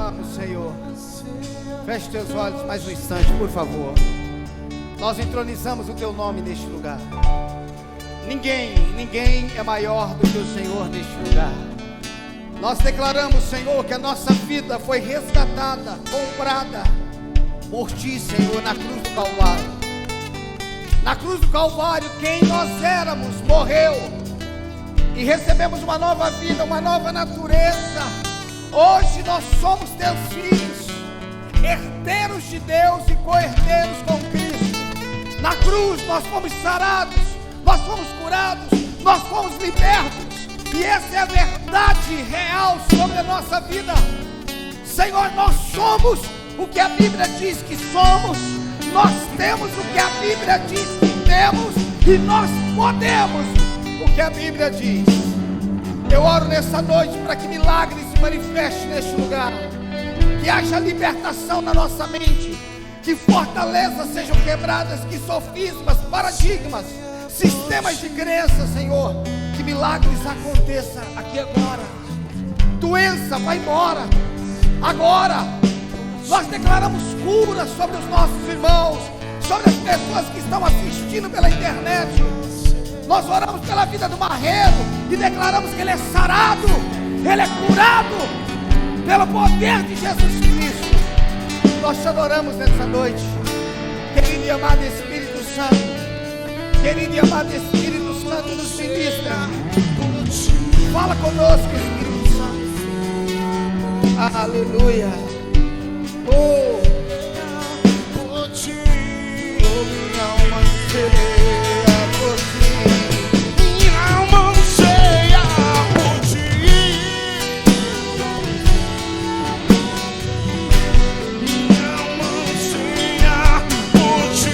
adoramos, Senhor. Feche teus olhos mais um instante, por favor. Nós entronizamos o teu nome neste lugar. Ninguém é maior do que o Senhor neste lugar. Nós declaramos, Senhor, que a nossa vida foi resgatada, comprada por Ti, Senhor, na cruz do Calvário. Na cruz do Calvário, quem nós éramos morreu e recebemos uma nova vida, uma nova natureza. Hoje nós somos Teus filhos, herdeiros de Deus e co-herdeiros com Cristo. Na cruz nós fomos sarados, nós fomos curados, nós fomos libertos. E essa é a verdade real sobre a nossa vida. Senhor, nós somos o que a Bíblia diz que somos. Nós temos o que a Bíblia diz que temos. E nós podemos o que a Bíblia diz. Eu oro nessa noite para que milagres se manifestem neste lugar. Que haja libertação na nossa mente. Que fortalezas sejam quebradas. Que sofismas, paradigmas, sistemas de crença, Senhor, que milagres aconteçam aqui agora. Doença vai embora agora. Nós declaramos cura sobre os nossos irmãos, sobre as pessoas que estão assistindo pela internet. Nós oramos pela vida do Marreiro e declaramos que ele é sarado, ele é curado pelo poder de Jesus Cristo. Nós te adoramos nessa noite, querido e amado Espírito Santo. Querido e amado Espírito Santo, nos ministra. Fala conosco, Espírito Santo. Aleluia. Oh, por Ti, oh, minha alma anseia por Ti. Minha alma anseia por Ti. Minha alma anseia por Ti.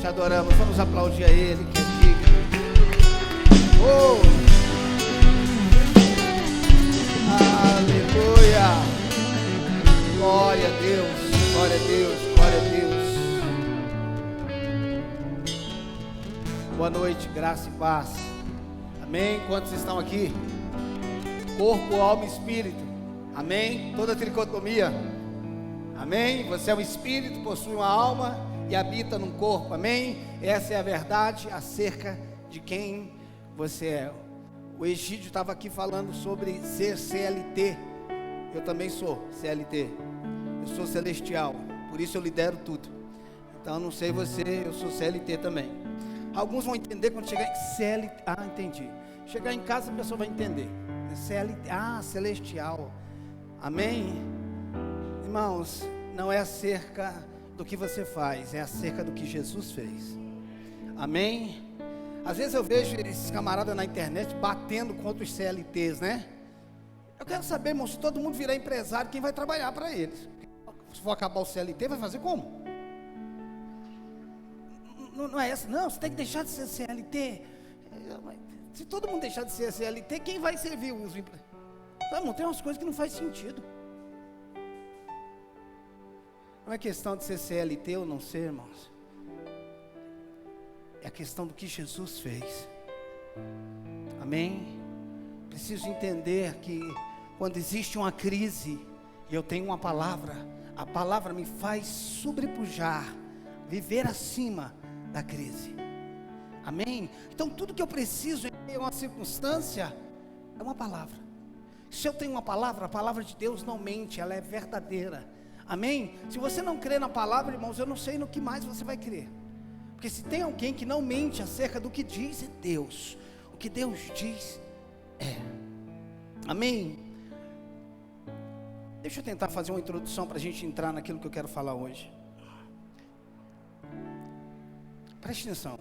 Adoramos, vamos aplaudir a Ele, que é digno. Oh, aleluia, glória a Deus, glória a Deus, glória a Deus. Boa noite, graça e paz, amém? Quantos estão aqui? Corpo, alma e espírito, amém? Toda tricotomia, amém? Você é um espírito, possui uma alma e habita num corpo, amém? Essa é a verdade acerca de quem você é. O Egídio estava aqui falando sobre ser CLT. Eu também sou CLT. Eu sou celestial, por isso eu lidero tudo. Então não sei você, eu sou CLT também. Alguns vão entender quando chegar em CLT. Ah, entendi. Chegar em casa a pessoa vai entender. CLT, celestial. Amém? Irmãos, não é acerca do que você faz, é acerca do que Jesus fez. Amém? Às vezes eu vejo esses camaradas na internet batendo contra os CLTs, né? Eu quero saber, irmão, se todo mundo virar empresário, quem vai trabalhar para eles? Se for acabar o CLT, vai fazer como? Não é essa, não, você tem que deixar de ser CLT. Se todo mundo deixar de ser CLT, quem vai servir os empresários? Não, tem umas coisas que não faz sentido. Não é questão de ser CLT ou não ser, irmãos. É a questão do que Jesus fez. Amém? Preciso entender que quando existe uma crise e eu tenho uma palavra, a palavra me faz sobrepujar, viver acima da crise. Amém? Então tudo que eu preciso em uma circunstância é uma palavra. Se eu tenho uma palavra, a palavra de Deus não mente, ela é verdadeira. Amém? Se você não crê na palavra, irmãos, eu não sei no que mais você vai crer. Porque se tem alguém que não mente acerca do que diz, é Deus. O que Deus diz é. Amém? Deixa eu tentar fazer uma introdução para a gente entrar naquilo que eu quero falar hoje. Preste atenção.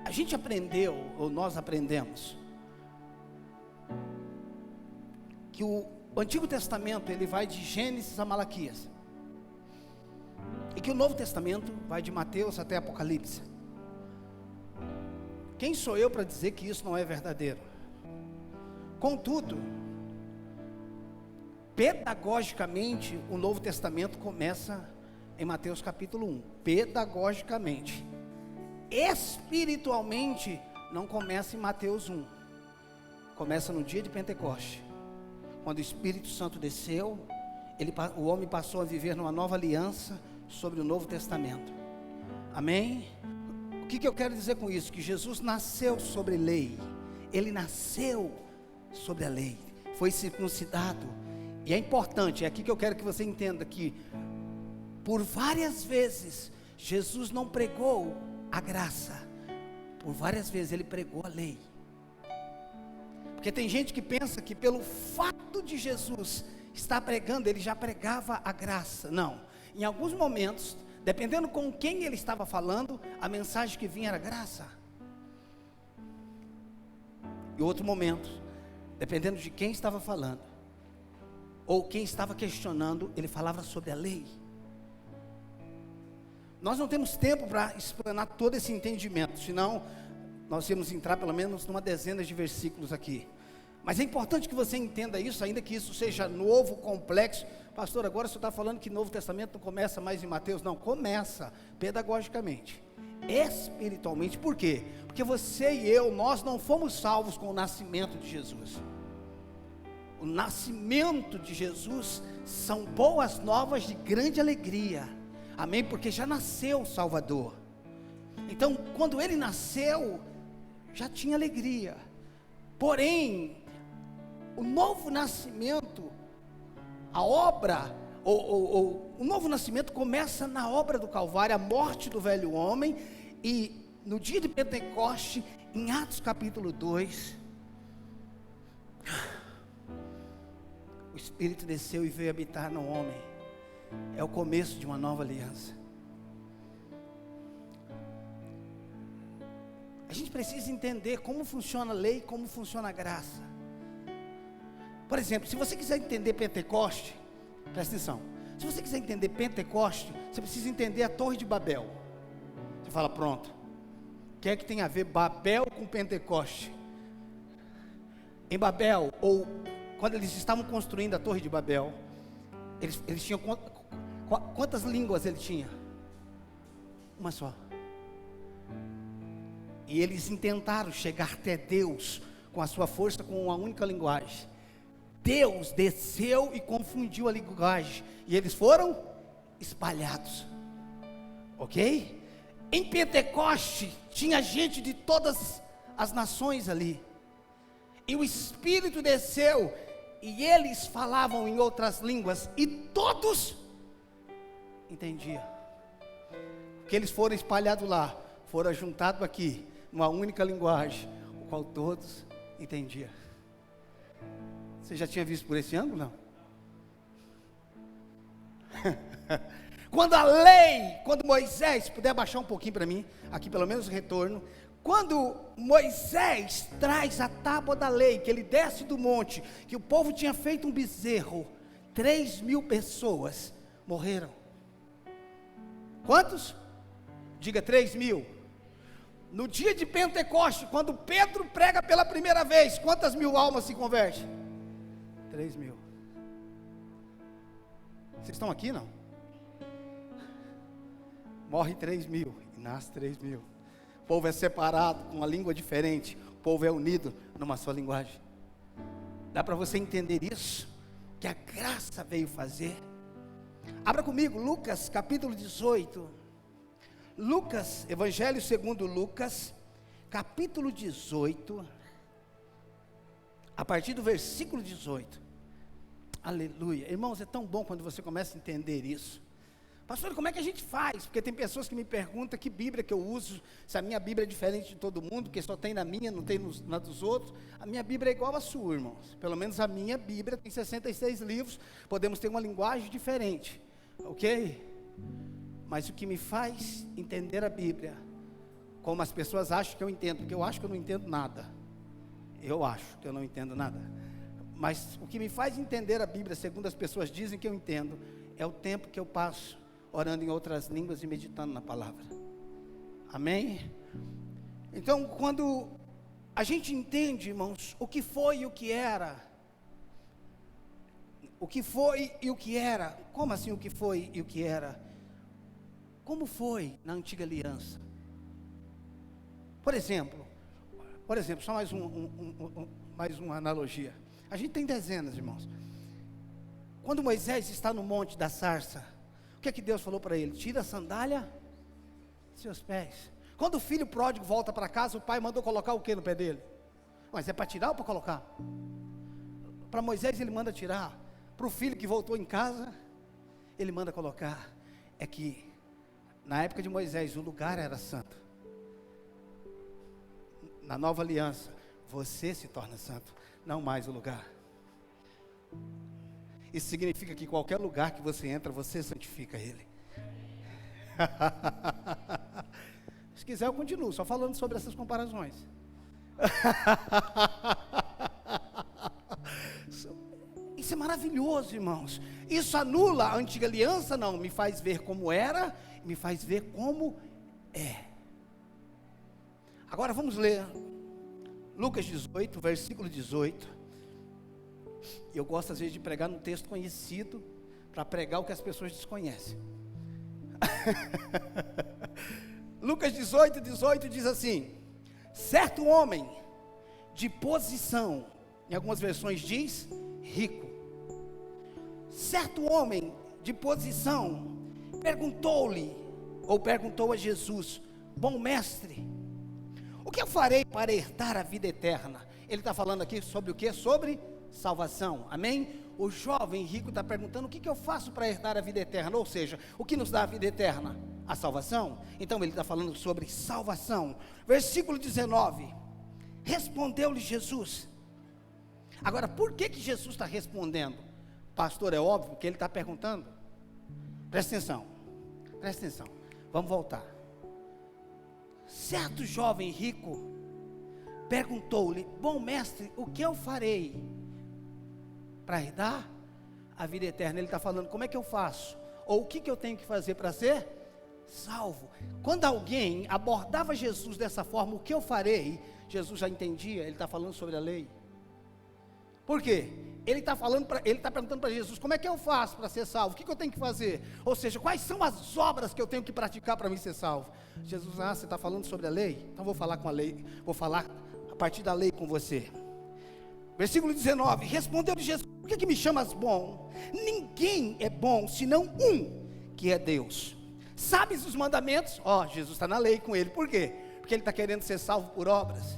A gente aprendeu, ou nós aprendemos, que o Antigo Testamento ele vai de Gênesis a Malaquias, e que o Novo Testamento vai de Mateus até Apocalipse. Quem sou eu para dizer que isso não é verdadeiro? Contudo, pedagogicamente, o Novo Testamento começa em Mateus capítulo 1. Pedagogicamente. Espiritualmente, não começa em Mateus 1. Começa no dia de Pentecoste. Quando o Espírito Santo desceu, o homem passou a viver numa nova aliança sobre o Novo Testamento. Amém? O que eu quero dizer com isso? Que Jesus nasceu sobre lei. Ele nasceu sobre a lei. Foi circuncidado. E é importante, é aqui que eu quero que você entenda que por várias vezes Jesus não pregou a graça. Por várias vezes ele pregou a lei. Porque tem gente que pensa que pelo fato de Jesus estar pregando, ele já pregava a graça. Não, em alguns momentos, dependendo com quem ele estava falando, a mensagem que vinha era graça. Em outro momento, dependendo de quem estava falando, ou quem estava questionando, ele falava sobre a lei. Nós não temos tempo para explanar todo esse entendimento, senão nós íamos entrar pelo menos numa dezena de versículos aqui. Mas é importante que você entenda isso, ainda que isso seja novo, complexo. Pastor, agora você está falando que o Novo Testamento não começa mais em Mateus? Não, começa pedagogicamente, espiritualmente. Por quê? Porque você e eu, nós não fomos salvos com o nascimento de Jesus. O nascimento de Jesus são boas novas de grande alegria. Amém? Porque já nasceu o Salvador. Então, quando ele nasceu, já tinha alegria. Porém, o novo nascimento, a obra, o novo nascimento começa na obra do Calvário, a morte do velho homem. E no dia de Pentecoste, em Atos capítulo 2, o Espírito desceu e veio habitar no homem. É o começo de uma nova aliança. A gente precisa entender como funciona a lei e como funciona a graça. Por exemplo, se você quiser entender Pentecoste, presta atenção. Se você quiser entender Pentecoste, você precisa entender a Torre de Babel. Você fala, pronto. O que é que tem a ver Babel com Pentecoste? Em Babel, ou quando eles estavam construindo a Torre de Babel, eles tinham quantas línguas ele tinha? Uma só. E eles intentaram chegar até Deus com a sua força, com uma única linguagem. Deus desceu e confundiu a linguagem, e eles foram espalhados. Ok? Em Pentecoste tinha gente de todas as nações ali, e o Espírito desceu, e eles falavam em outras línguas, e todos entendiam. Porque eles foram espalhados lá, foram juntados aqui, numa única linguagem, o qual todos entendiam. Você já tinha visto por esse ângulo, não? Quando Moisés, puder baixar um pouquinho para mim, aqui pelo menos o retorno, quando Moisés traz a tábua da lei, que ele desce do monte, que o povo tinha feito um bezerro, 3.000 pessoas morreram. Quantos? Diga 3.000. No dia de Pentecoste, quando Pedro prega pela primeira vez, quantas mil almas se convertem? 3.000. Vocês estão aqui, não? Morre 3.000 e nasce 3.000. O povo é separado, com uma língua diferente. O povo é unido numa só linguagem. Dá para você entender isso? Que a graça veio fazer. Abra comigo, Lucas capítulo 18. Lucas, Evangelho segundo Lucas, capítulo 18, a partir do versículo 18. Aleluia. Irmãos, é tão bom quando você começa a entender isso. Pastor, como é que a gente faz? Porque tem pessoas que me perguntam que Bíblia que eu uso, se a minha Bíblia é diferente de todo mundo, que só tem na minha, não tem na dos outros. A minha Bíblia é igual à sua, irmãos. Pelo menos a minha Bíblia tem 66 livros, podemos ter uma linguagem diferente, ok? Mas o que me faz entender a Bíblia, como as pessoas acham que eu entendo, porque eu acho que eu não entendo nada. Eu acho que eu não entendo nada. Mas o que me faz entender a Bíblia, segundo as pessoas dizem que eu entendo, é o tempo que eu passo orando em outras línguas e meditando na palavra. Amém? Então, quando a gente entende, irmãos, o que foi e o que era, o que foi e o que era, como assim o que foi e o que era? Como foi na antiga aliança? Por exemplo, só mais uma analogia. A gente tem dezenas, irmãos. Quando Moisés está no monte da sarça, o que é que Deus falou para ele? Tira a sandália dos seus pés. Quando o filho pródigo volta para casa, o pai mandou colocar o que no pé dele? Mas é para tirar ou para colocar? Para Moisés ele manda tirar. Para o filho que voltou em casa, ele manda colocar. É que na época de Moisés o lugar era santo. Na nova aliança, você se torna santo, não mais o lugar. Isso significa que qualquer lugar que você entra, você santifica ele. Se quiser eu continuo, só falando sobre essas comparações. Isso é maravilhoso, irmãos. Isso anula a antiga aliança? Não, me faz ver como era, me faz ver como é. Agora vamos ler Lucas 18, versículo 18. Eu gosto às vezes de pregar num texto conhecido, para pregar o que as pessoas desconhecem. Lucas 18, 18 diz assim: certo homem de posição, em algumas versões diz rico, certo homem de posição perguntou a Jesus: bom mestre, o que eu farei para herdar a vida eterna? Ele está falando aqui sobre o que? Sobre salvação, amém? O jovem rico está perguntando: o que eu faço para herdar a vida eterna? Ou seja, o que nos dá a vida eterna? A salvação. Então ele está falando sobre salvação. Versículo 19: respondeu-lhe Jesus. Agora, por que Jesus está respondendo? Pastor, é óbvio que ele está perguntando. Presta atenção, vamos voltar. Certo jovem rico perguntou-lhe: bom mestre, o que eu farei para herdar a vida eterna? Ele está falando: como é que eu faço? Ou o que eu tenho que fazer para ser salvo? Quando alguém abordava Jesus dessa forma, o que eu farei? Jesus já entendia, ele está falando sobre a lei. Por quê? Ele está perguntando para Jesus: como é que eu faço para ser salvo? O que eu tenho que fazer? Ou seja, quais são as obras que eu tenho que praticar para me ser salvo? Jesus: você está falando sobre a lei? Então vou falar com a lei, vou falar a partir da lei com você. Versículo 19: respondeu-lhe Jesus: por que me chamas bom? Ninguém é bom, senão um, que é Deus. Sabes os mandamentos? Jesus está na lei com ele. Por quê? Porque ele está querendo ser salvo por obras.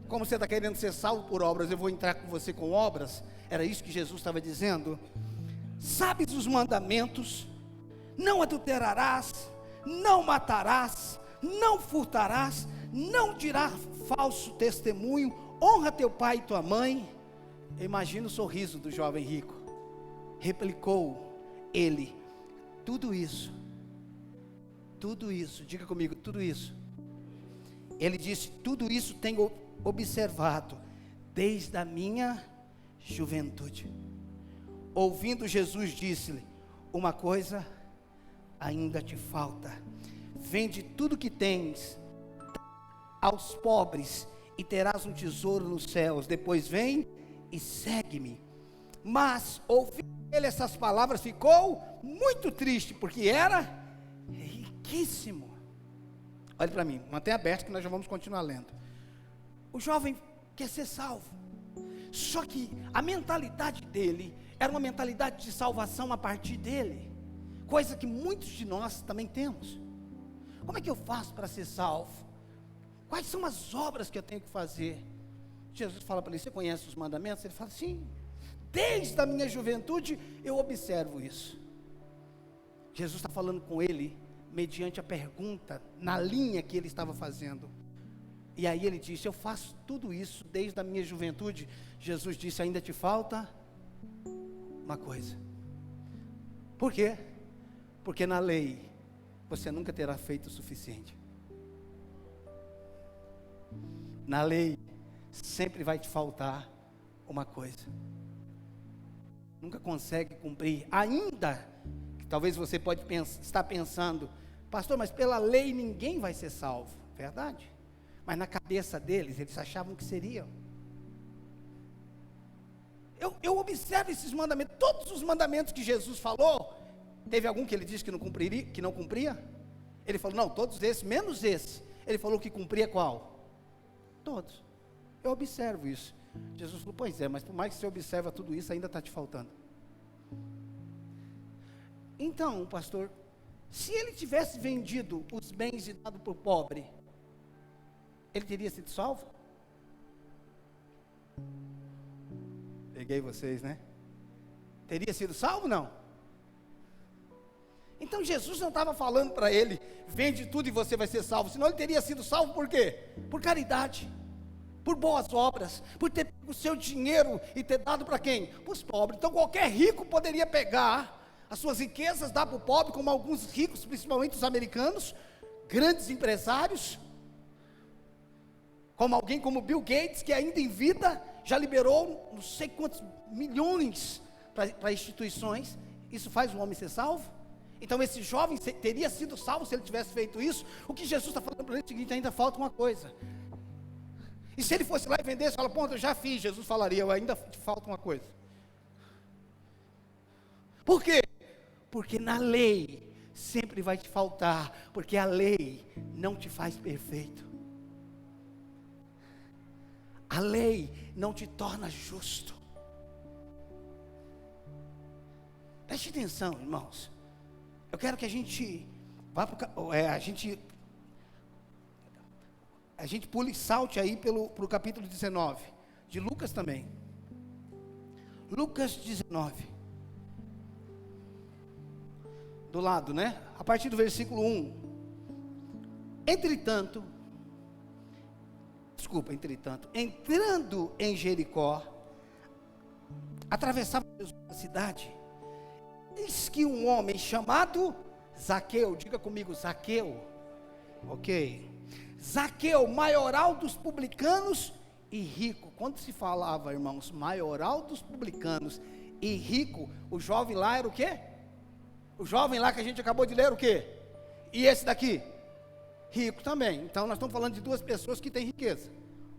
Como você está querendo ser salvo por obras, eu vou entrar com você com obras. Era isso que Jesus estava dizendo. Sabes os mandamentos? Não adulterarás, não matarás, não furtarás, não dirás falso testemunho, honra teu pai e tua mãe. Imagina o sorriso do jovem rico. Replicou ele: tudo isso, diga comigo, tudo isso. Ele disse: tudo isso tenho observado desde a minha juventude. Ouvindo Jesus, disse-lhe: uma coisa ainda te falta. Vende tudo que tens aos pobres e terás um tesouro nos céus. Depois vem e segue-me. Mas ouvindo ele essas palavras, ficou muito triste, porque era riquíssimo. Olhe para mim, mantenha aberto que nós já vamos continuar lendo. O jovem quer ser salvo, só que a mentalidade dele era uma mentalidade de salvação a partir dele, coisa que muitos de nós também temos. Como é que eu faço para ser salvo? Quais são as obras que eu tenho que fazer? Jesus fala para ele: você conhece os mandamentos? Ele fala: sim, desde a minha juventude eu observo isso. Jesus está falando com ele mediante a pergunta, na linha que ele estava fazendo. E aí ele disse: eu faço tudo isso desde a minha juventude. Jesus disse: ainda te falta uma coisa. Por quê? Porque na lei você nunca terá feito o suficiente. Na lei sempre vai te faltar uma coisa. Nunca consegue cumprir, ainda que talvez você pode estar pensando: pastor, mas pela lei ninguém vai ser salvo. Verdade? mas na cabeça deles, eles achavam que seriam. Eu observo esses mandamentos, todos os mandamentos que Jesus falou, teve algum que ele disse que não cumpriria, que não cumpria? Ele falou, não, todos esses, menos esse. Ele falou que cumpria qual? Todos. Eu observo isso. Jesus falou, pois é, mas por mais que você observa tudo isso, ainda está te faltando. Então, pastor, se ele tivesse vendido os bens e dado para o pobre, ele teria sido salvo? Peguei vocês, né? Teria sido salvo, não? Então Jesus não estava falando para ele, vende tudo e você vai ser salvo, senão ele teria sido salvo por quê? Por caridade, por boas obras, por ter pego o seu dinheiro e ter dado para quem? Para os pobres. Então qualquer rico poderia pegar as suas riquezas, dar para o pobre, como alguns ricos, principalmente os americanos, grandes empresários, como alguém como Bill Gates, que ainda em vida, já liberou não sei quantos milhões para instituições. Isso faz um homem ser salvo? Então esse jovem teria sido salvo se ele tivesse feito isso. O que Jesus está falando para ele é o seguinte, ainda falta uma coisa. E se ele fosse lá e vendesse, fala, pô, eu já fiz, Jesus falaria, ainda te falta uma coisa. Por quê? Porque na lei sempre vai te faltar, porque a lei não te faz perfeito. A lei não te torna justo. Preste atenção, irmãos. Eu quero que a gente vá para a gente pule e salte aí para o capítulo 19, de Lucas também. Lucas 19. Do lado, né? A partir do versículo 1. Entretanto, entrando em Jericó, atravessava a cidade, eis que um homem chamado Zaqueu, diga comigo, Zaqueu, ok, Zaqueu, maioral dos publicanos e rico. Quando se falava, irmãos, maioral dos publicanos e rico, o jovem lá era o quê? O jovem lá que a gente acabou de ler era o quê? E esse daqui? Rico também. Então nós estamos falando de duas pessoas que têm riqueza,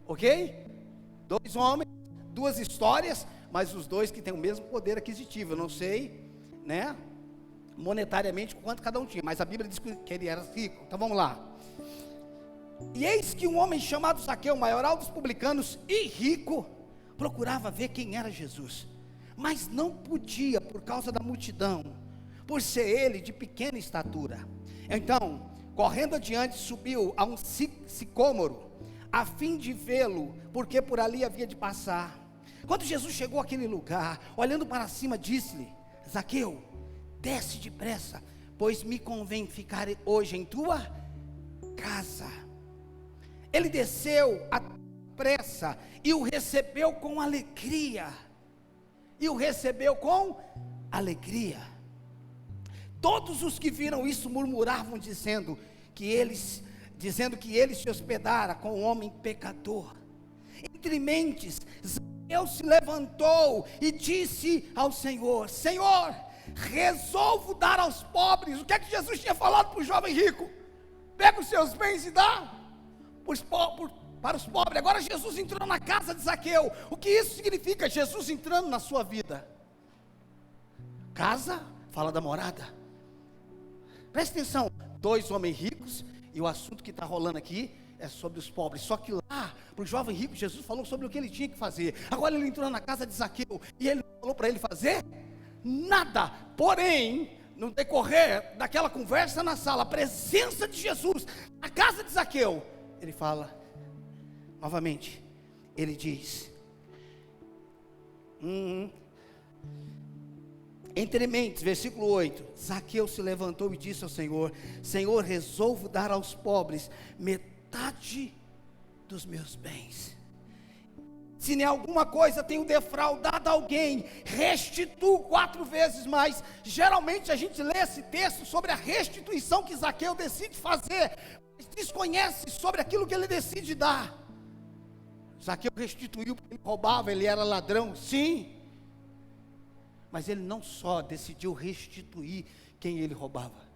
ok? Dois homens, duas histórias, mas os dois que têm o mesmo poder aquisitivo. Eu não sei, né, monetariamente quanto cada um tinha, mas a Bíblia diz que ele era rico. Então vamos lá. E eis que um homem chamado Zaqueu, maioral dos publicanos e rico, procurava ver quem era Jesus, mas não podia por causa da multidão, por ser ele de pequena estatura. Então, correndo adiante, subiu a um sicômoro, a fim de vê-lo, porque por ali havia de passar. Quando Jesus chegou àquele lugar, olhando para cima, disse-lhe, Zaqueu, desce depressa, pois me convém ficar hoje em tua casa. Ele desceu à pressa e o recebeu com alegria. Todos os que viram isso murmuravam, dizendo que ele se hospedara com um homem pecador. Entre mentes, Zaqueu se levantou e disse ao Senhor, Senhor, resolvo dar aos pobres. O que é que Jesus tinha falado para o jovem rico? Pega os seus bens e dá para os pobres. Agora Jesus entrou na casa de Zaqueu. O que isso significa? Jesus entrando na sua vida. Casa, fala da morada. Presta atenção, dois homens ricos, e o assunto que está rolando aqui é sobre os pobres. Só que lá, para o jovem rico, Jesus falou sobre o que ele tinha que fazer. Agora ele entrou na casa de Zaqueu, e ele falou para ele fazer nada. Porém, no decorrer daquela conversa na sala, a presença de Jesus na casa de Zaqueu, ele fala, novamente, ele diz, entre mentes, versículo 8, Zaqueu se levantou e disse ao Senhor, Senhor, resolvo dar aos pobres metade dos meus bens. Se em alguma coisa tenho defraudado alguém, restituo 4 vezes mais. Geralmente a gente lê esse texto sobre a restituição que Zaqueu decide fazer, mas desconhece sobre aquilo que ele decide dar. Zaqueu restituiu porque ele roubava, ele era ladrão, sim. Mas ele não só decidiu restituir quem ele roubava.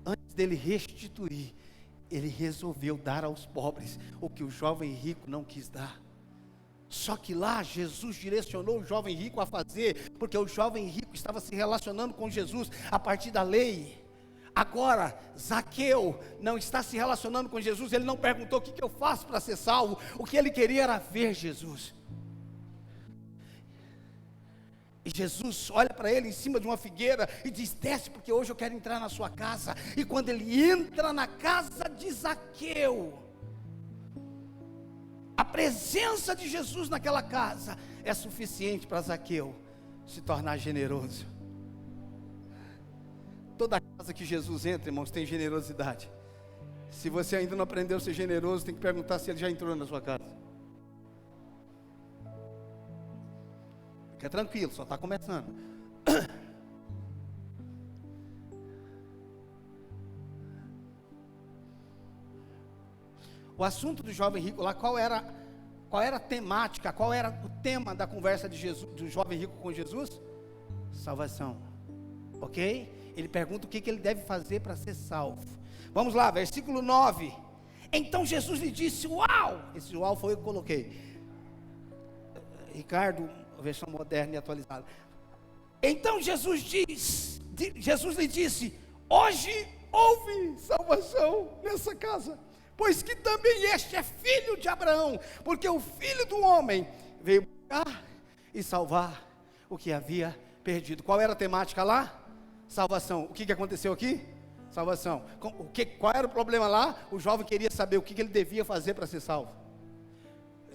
Antes dele restituir, ele resolveu dar aos pobres o que o jovem rico não quis dar. Só que lá Jesus direcionou o jovem rico a fazer, porque o jovem rico estava se relacionando com Jesus a partir da lei. Agora, Zaqueu não está se relacionando com Jesus, ele não perguntou o que eu faço para ser salvo, o que ele queria era ver Jesus. E Jesus olha para ele em cima de uma figueira e diz: desce, porque hoje eu quero entrar na sua casa. E quando ele entra na casa de Zaqueu, a presença de Jesus naquela casa é suficiente para Zaqueu se tornar generoso. Toda casa que Jesus entra, irmãos, tem generosidade. Se você ainda não aprendeu a ser generoso, tem que perguntar se ele já entrou na sua casa. Fica tranquilo, só está começando. O assunto do jovem rico lá, qual era a temática, qual era o tema da conversa de Jesus, do jovem rico com Jesus? Salvação, ok? Ele pergunta o que ele deve fazer para ser salvo. Vamos lá, versículo 9. Então Jesus lhe disse: uau! Esse uau foi eu que coloquei. Ricardo, versão moderna e atualizada. Então Jesus lhe disse: hoje houve salvação nessa casa, pois que também este é filho de Abraão, porque o Filho do Homem veio buscar e salvar o que havia perdido. Qual era a temática lá? Salvação. O que aconteceu aqui? Salvação. Qual era o problema lá? O jovem queria saber o que ele devia fazer para ser salvo.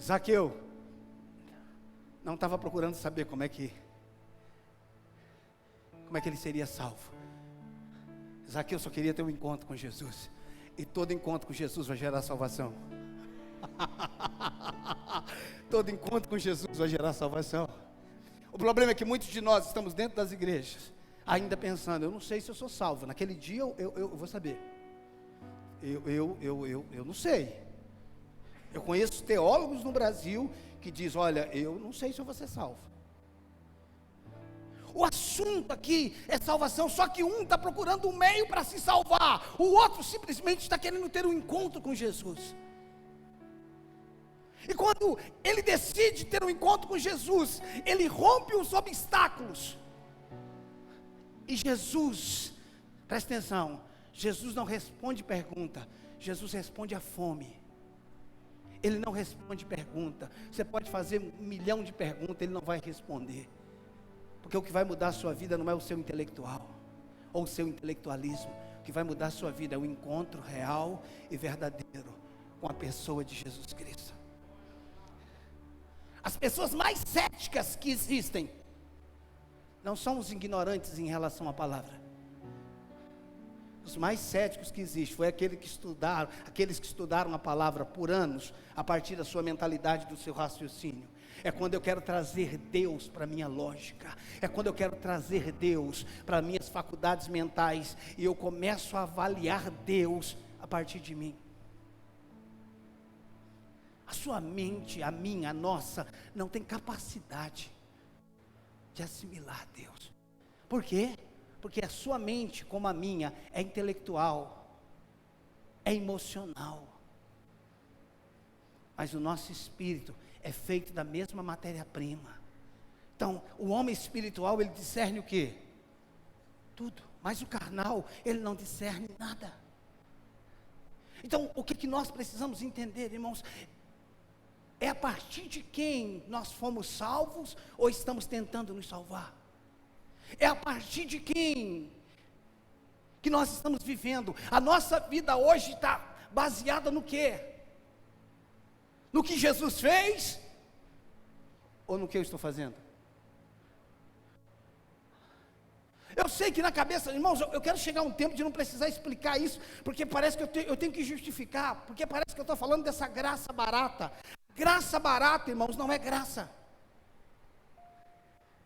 Zaqueu não estava procurando saber como é que ele seria salvo. Zaqueu só queria ter um encontro com Jesus. E todo encontro com Jesus vai gerar salvação. Todo encontro com Jesus vai gerar salvação. O problema é que muitos de nós estamos dentro das igrejas, ainda pensando: eu não sei se eu sou salvo. Naquele dia eu vou saber. Eu não sei. Eu conheço teólogos no Brasil que diz: olha, eu não sei se eu vou ser salvo. O assunto aqui é salvação, só que um está procurando um meio para se salvar, o outro simplesmente está querendo ter um encontro com Jesus. E quando ele decide ter um encontro com Jesus, ele rompe os obstáculos. E Jesus, presta atenção, Jesus não responde pergunta, Jesus responde a fome. Ele não responde pergunta. Você pode fazer 1 milhão de perguntas, ele não vai responder. Porque o que vai mudar a sua vida não é o seu intelectual, ou o seu intelectualismo. O que vai mudar a sua vida é o encontro real e verdadeiro com a pessoa de Jesus Cristo. As pessoas mais céticas que existem não são os ignorantes em relação à palavra. Os mais céticos que existem foi aqueles que estudaram a palavra por anos, a partir da sua mentalidade, do seu raciocínio. É quando eu quero trazer Deus para a minha lógica, é quando eu quero trazer Deus para minhas faculdades mentais, e eu começo a avaliar Deus a partir de mim. A sua mente, a minha, a nossa, não tem capacidade de assimilar Deus. Por quê? Porque a sua mente, como a minha, é intelectual, é emocional, mas o nosso espírito é feito da mesma matéria-prima. Então, o homem espiritual, ele discerne o quê? Tudo. Mas o carnal, ele não discerne nada. Então, o que nós precisamos entender, irmãos? É a partir de quem nós fomos salvos ou estamos tentando nos salvar? É a partir de quem que nós estamos vivendo? A nossa vida hoje está baseada no quê? No que Jesus fez? Ou no que eu estou fazendo? Eu sei que na cabeça, irmãos, eu quero chegar a um tempo de não precisar explicar isso, porque parece que eu tenho que justificar, porque parece que eu estou falando dessa graça barata. Graça barata, irmãos, não é graça.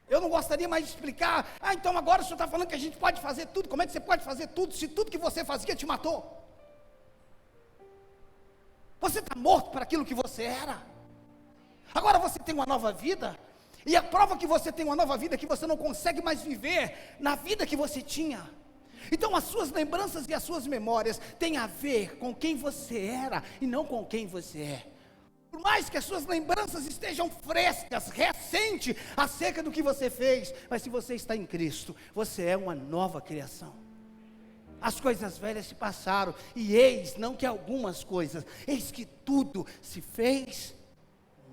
Eu não gostaria mais de explicar: então agora o senhor está falando que a gente pode fazer tudo. Como é que você pode fazer tudo, se tudo que você fazia te matou? Você está morto para aquilo que você era. Agora você tem uma nova vida, e a prova que você tem uma nova vida é que você não consegue mais viver na vida que você tinha. Então as suas lembranças e as suas memórias têm a ver com quem você era e não com quem você é. Por mais que as suas lembranças estejam frescas, recentes, acerca do que você fez, mas se você está em Cristo, você é uma nova criação. As coisas velhas se passaram, e eis, não que algumas coisas, eis que tudo se fez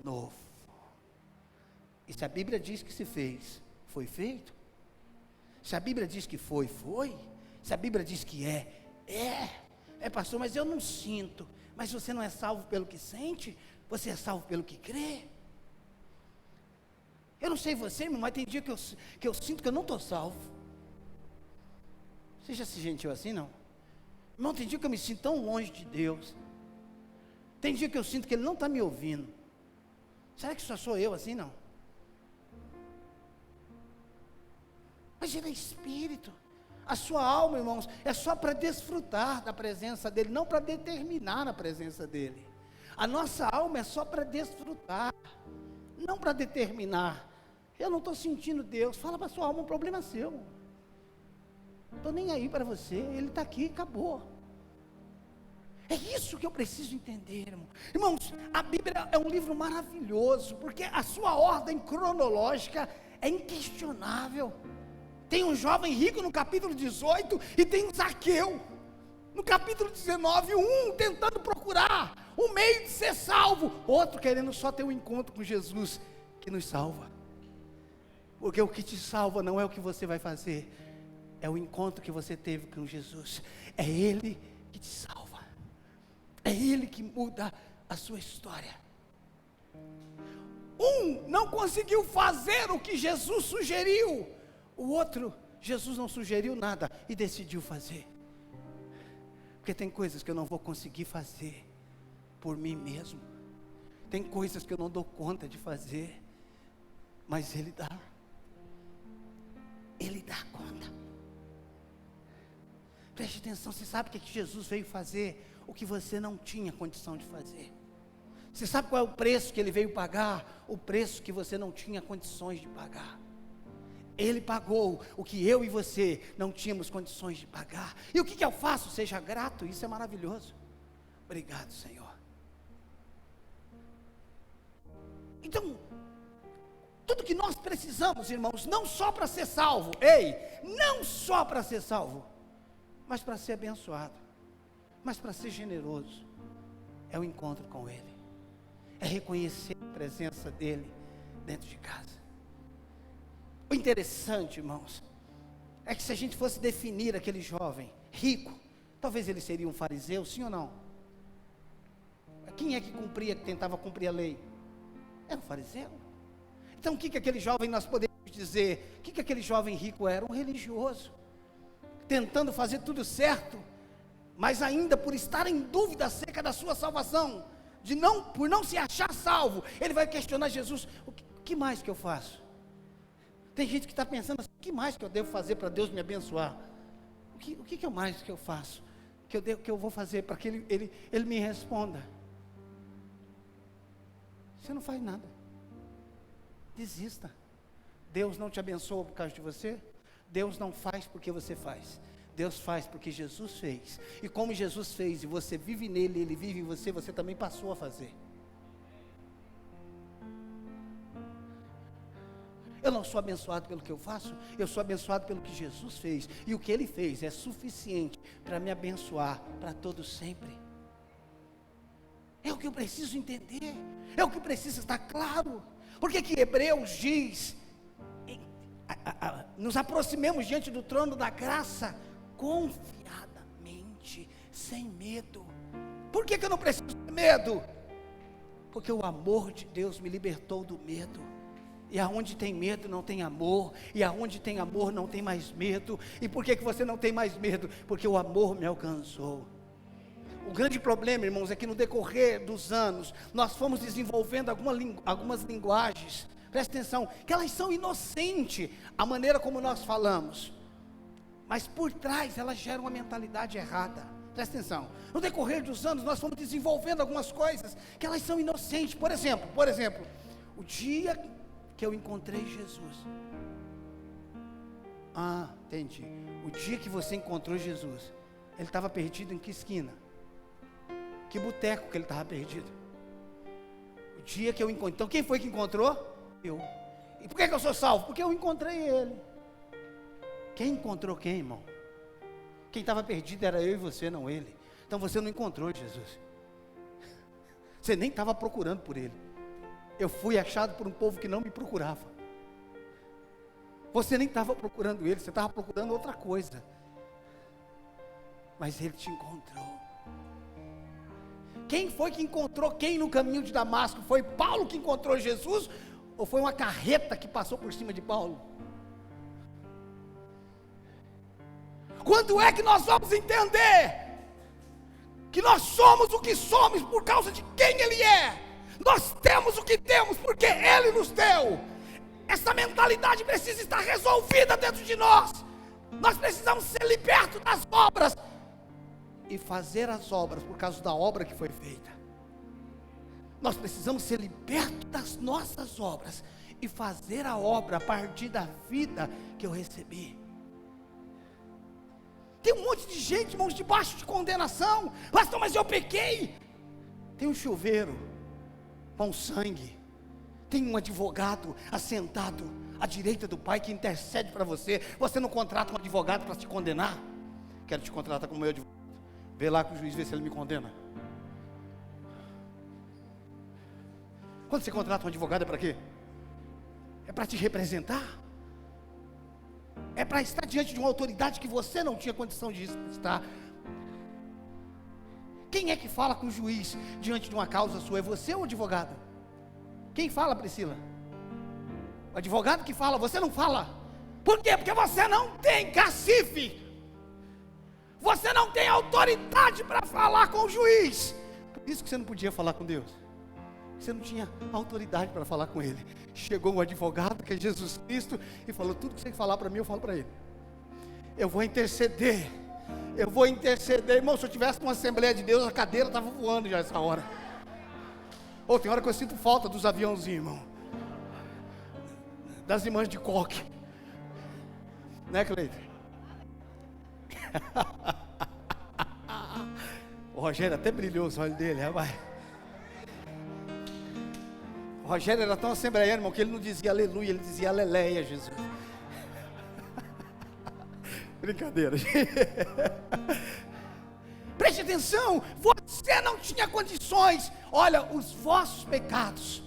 novo. E se a Bíblia diz que se fez, foi feito. Se a Bíblia diz que foi, foi. Se a Bíblia diz que é pastor, mas eu não sinto. Mas você não é salvo pelo que sente, você é salvo pelo que crê. Eu não sei você, irmão, mas tem dia que eu sinto que eu não estou salvo. Você já se sentiu assim, não? Irmão, tem dia que eu me sinto tão longe de Deus. Tem dia que eu sinto que Ele não está me ouvindo. Será que só sou eu assim, não? Mas Ele é Espírito. A sua alma, irmãos, é só para desfrutar da presença dEle, não para determinar a presença dEle. A nossa alma é só para desfrutar, não para determinar. Eu não estou sentindo Deus. Fala para a sua alma, um problema é seu. Não estou nem aí para você, Ele está aqui, acabou. É isso que eu preciso entender, irmão. Irmãos, a Bíblia é um livro maravilhoso, porque a sua ordem cronológica é inquestionável. Tem um jovem rico no capítulo 18 e tem um Zaqueu no capítulo 19, um tentando procurar um meio de ser salvo, outro querendo só ter um encontro com Jesus que nos salva. Porque o que te salva não é o que você vai fazer, é o encontro que você teve com Jesus. É Ele que te salva, é Ele que muda a sua história. Um não conseguiu fazer o que Jesus sugeriu, o outro, Jesus não sugeriu nada e decidiu fazer. Porque tem coisas que eu não vou conseguir fazer por mim mesmo. Tem coisas que eu não dou conta de fazer, mas Ele dá. Ele dá conta. Preste atenção, você sabe o que Jesus veio fazer? O que você não tinha condição de fazer. Você sabe qual é o preço que Ele veio pagar? O preço que você não tinha condições de pagar. Ele pagou o que eu e você não tínhamos condições de pagar. E o que eu faço? Seja grato, isso é maravilhoso. Obrigado, Senhor. Então, tudo que nós precisamos, irmãos, não só para ser salvo, não só para ser salvo, mas para ser abençoado, mas para ser generoso, é o encontro com Ele, é reconhecer a presença dEle dentro de casa. O interessante, irmãos, é que se a gente fosse definir aquele jovem rico, talvez ele seria um fariseu, sim ou não? Quem é que tentava cumprir a lei? Era um fariseu. Então o que aquele jovem, nós podemos dizer, o que aquele jovem rico era? Um religioso, tentando fazer tudo certo, mas ainda por estar em dúvida acerca da sua salvação, por não se achar salvo, ele vai questionar Jesus: o que mais que eu faço? Tem gente que está pensando assim: o que mais que eu devo fazer para Deus me abençoar? O que mais que eu faço? Que eu vou fazer para que ele me responda? Você não faz nada. Desista. Deus não te abençoa por causa de você. Deus não faz porque você faz. Deus faz porque Jesus fez. E como Jesus fez e você vive nele, Ele vive em você, você também passou a fazer. Eu não sou abençoado pelo que eu faço, eu sou abençoado pelo que Jesus fez. E o que Ele fez é suficiente para me abençoar para todo sempre. É o que eu preciso entender, é o que precisa estar claro. Porque que Hebreus diz: nos aproximemos diante do trono da graça confiadamente, sem medo. Por que eu não preciso ter medo? Porque o amor de Deus me libertou do medo. E aonde tem medo não tem amor, e aonde tem amor não tem mais medo. E por que você não tem mais medo? Porque o amor me alcançou. O grande problema, irmãos, é que no decorrer dos anos, nós fomos desenvolvendo algumas linguagens, presta atenção, que elas são inocentes, a maneira como nós falamos, mas por trás elas geram uma mentalidade errada. Presta atenção, no decorrer dos anos nós fomos desenvolvendo algumas coisas, que elas são inocentes. Por exemplo, o dia que eu encontrei Jesus, Ah, entendi. O dia que você encontrou Jesus, ele estava perdido em que esquina? Que boteco que ele estava perdido? O dia que eu encontrei. Então quem foi que encontrou? Eu. E por que eu sou salvo? Porque eu encontrei ele. Quem encontrou quem, irmão? Quem estava perdido era eu e você, não ele. Então você não encontrou Jesus. Você nem estava procurando por ele. Eu fui achado por um povo que não me procurava. Você nem estava procurando ele, você estava procurando outra coisa. Mas ele te encontrou. Quem foi que encontrou quem no caminho de Damasco? Foi Paulo que encontrou Jesus? Ou foi uma carreta que passou por cima de Paulo? Quando é que nós vamos entender que nós somos o que somos por causa de quem Ele é? Nós temos o que temos porque Ele nos deu. Essa mentalidade precisa estar resolvida dentro de nós. Nós precisamos ser libertos das obras e fazer as obras por causa da obra que foi feita. Nós precisamos ser libertos das nossas obras e fazer a obra a partir da vida que eu recebi. Tem um monte de gente, irmãos, debaixo de condenação. Pastor, mas eu pequei. Tem um chuveiro com sangue. Tem um advogado assentado à direita do Pai que intercede para você. Você não contrata um advogado para te condenar? Quero te contratar como meu advogado. Vê lá com o juiz, vê se ele me condena. Quando você contrata um advogado é para quê? É para te representar? É para estar diante de uma autoridade que você não tinha condição de estar. Quem é que fala com o juiz diante de uma causa sua? É você ou o advogado? Quem fala, Priscila? O advogado que fala, você não fala. Por quê? Porque você não tem cacife. Você não tem autoridade para falar com o juiz. Por isso que você não podia falar com Deus. Você não tinha autoridade para falar com Ele. Chegou um advogado, que é Jesus Cristo, e falou: tudo que você falar para mim, eu falo para Ele. Eu vou interceder. Eu vou interceder. Irmão, se eu tivesse numa Assembleia de Deus, a cadeira estava voando já essa hora. Ou tem hora que eu sinto falta dos aviãozinhos, irmão. Das irmãs de coque. Né, Cleide? O Rogério até brilhou os olhos dele, rapaz. O Rogério era tão assembleiano, irmão, que ele não dizia aleluia, ele dizia aleluia, Jesus. Brincadeira. Preste atenção, você não tinha condições. Olha, os vossos pecados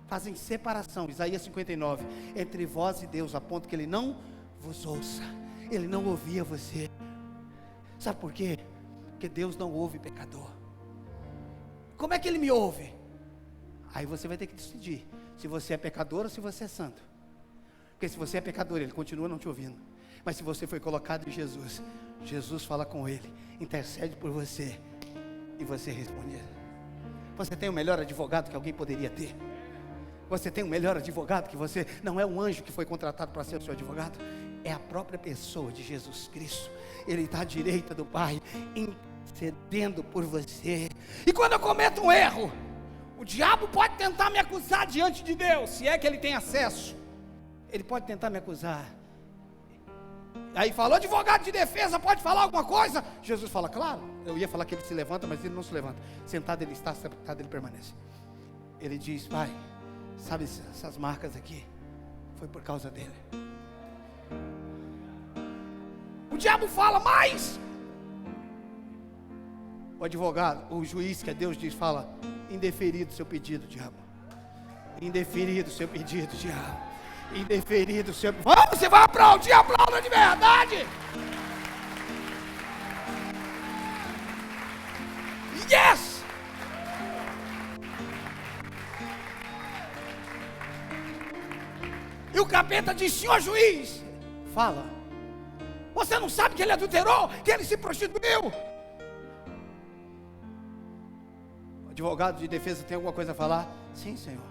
fazem separação, Isaías 59, entre vós e Deus, a ponto que Ele não vos ouça. Ele não ouvia você. Sabe por quê? Porque Deus não ouve pecador. Como é que Ele me ouve? Aí você vai ter que decidir se você é pecador ou se você é santo. Porque se você é pecador, Ele continua não te ouvindo. Mas se você foi colocado em Jesus, Jesus fala com Ele, intercede por você, e você responde. Você tem o melhor advogado que alguém poderia ter. Você tem o melhor advogado que você... Não é um anjo que foi contratado para ser o seu advogado. É a própria pessoa de Jesus Cristo. Ele está à direita do Pai, intercedendo por você. E quando eu cometo um erro, o diabo pode tentar me acusar diante de Deus, se é que ele tem acesso. Ele pode tentar me acusar. Aí falou, advogado de defesa, pode falar alguma coisa? Jesus fala, claro. Eu ia falar que ele se levanta, mas ele não se levanta. Sentado ele está, sentado ele permanece. Ele diz, Pai, sabe essas marcas aqui? Foi por causa dele. O diabo fala, mas... O advogado, o juiz, que é Deus, diz, fala, indeferido seu pedido, diabo. Indeferido seu pedido, diabo. Indeferido seu... Vamos, você vai aplaudir, aplauda de verdade. Yes! E o capeta diz, senhor juiz, fala. Você não sabe que ele adulterou, que ele se prostituiu? O advogado de defesa tem alguma coisa a falar? Sim, senhor.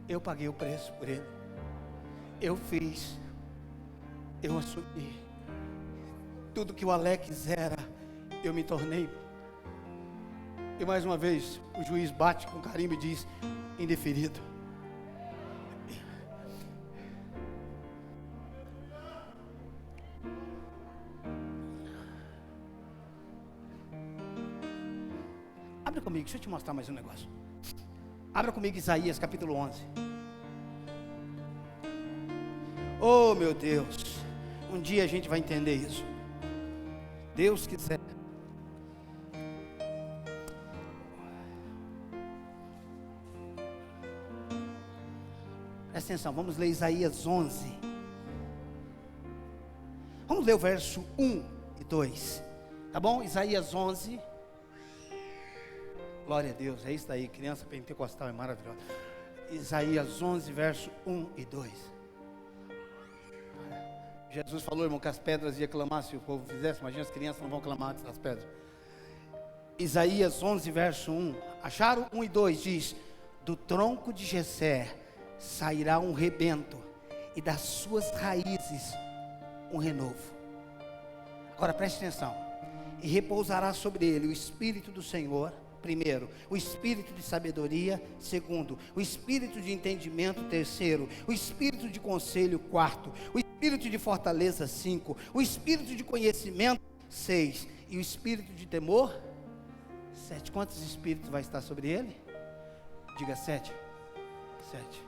Eu paguei o preço por ele. Eu fiz. Eu assumi. Tudo que o Alex era, eu me tornei. E mais uma vez, o juiz bate com carimbo e diz, indeferido. Abra comigo, deixa eu te mostrar mais um negócio. Abra comigo Isaías capítulo 11. Oh meu Deus, um dia a gente vai entender isso. Deus quiser. Presta atenção, vamos ler Isaías 11. Vamos ler o verso 1 e 2. Tá bom? Isaías 11. Glória a Deus, é isso daí, criança pentecostal é maravilhosa. Isaías 11, verso 1 e 2. Jesus falou, irmão, que as pedras iam clamar se o povo fizesse. Imagina, as crianças não vão clamar antes das pedras. Isaías 11, verso 1. Acharam? 1 e 2 diz: do tronco de Jessé sairá um rebento, e das suas raízes um renovo. Agora preste atenção. E repousará sobre ele o Espírito do Senhor. Primeiro, o espírito de sabedoria. Segundo, o espírito de entendimento. Terceiro, o espírito de conselho. Quarto, o espírito de fortaleza. 5, o espírito de conhecimento. 6, e o espírito de temor. 7. Quantos espíritos vai estar sobre ele? Diga 7. 7.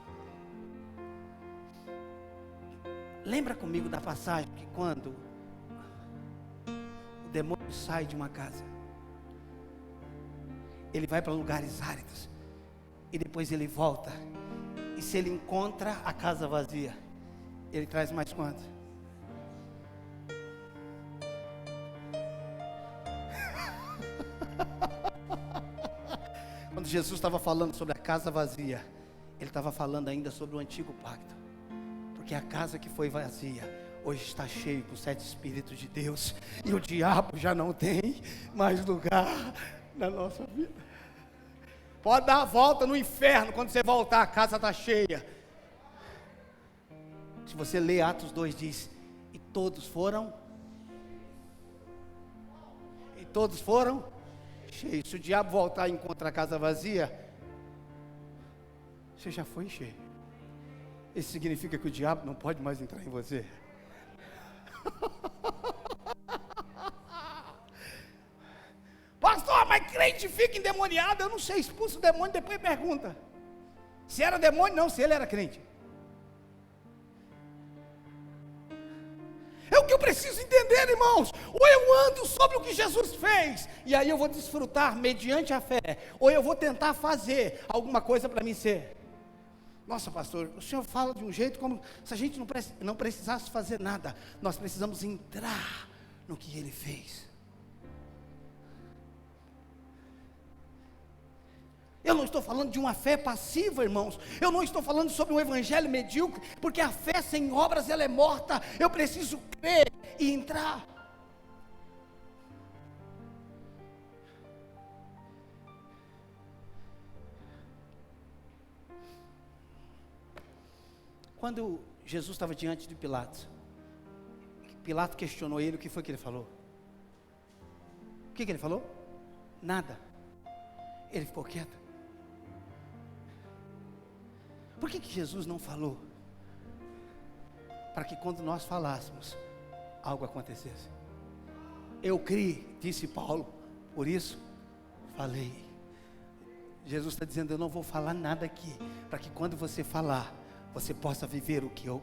Lembra comigo da passagem que quando o demônio sai de uma casa, ele vai para lugares áridos, e depois ele volta, e se ele encontra a casa vazia, ele traz mais quantos? Quando Jesus estava falando sobre a casa vazia, ele estava falando ainda sobre o antigo pacto, porque a casa que foi vazia hoje está cheio com 7 Espíritos de Deus, e o diabo já não tem mais lugar na nossa vida. Pode dar a volta no inferno, quando você voltar a casa está cheia. Se você ler Atos 2 diz: e todos foram cheios. Se o diabo voltar e encontrar a casa vazia, você já foi cheio. Isso significa que o diabo não pode mais entrar em você. Pastor, mas crente fica endemoniado. Eu não sei, expulsa o demônio, depois pergunta se era demônio, não, se ele era crente. É o que eu preciso entender, irmãos. Ou eu ando sobre o que Jesus fez, e aí eu vou desfrutar mediante a fé, ou eu vou tentar fazer alguma coisa para mim ser. Nossa, pastor, o senhor fala de um jeito como se a gente não precisasse fazer nada. Nós precisamos entrar no que ele fez. Eu não estou falando de uma fé passiva, irmãos. Eu não estou falando sobre um evangelho medíocre, porque a fé sem obras ela é morta. Eu preciso crer e entrar. Quando Jesus estava diante de Pilatos, Pilatos questionou ele, o que foi que ele falou? O que ele falou? Nada. Ele ficou quieto. Por que Jesus não falou? Para que quando nós falássemos, algo acontecesse. Eu criei, disse Paulo, por isso falei. Jesus está dizendo, eu não vou falar nada aqui, para que quando você falar, você possa viver o que eu...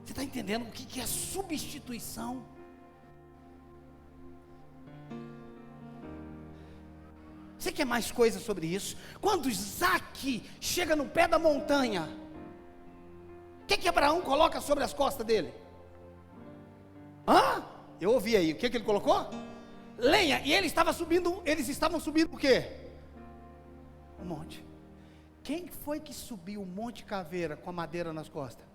Você está entendendo o que é substituição? Você quer mais coisa sobre isso? Quando Isaac chega no pé da montanha, o que Abraão coloca sobre as costas dele? Eu ouvi aí, o que ele colocou? Lenha, e eles estavam subindo o quê? Um monte. Quem foi que subiu o Monte Caveira com a madeira nas costas?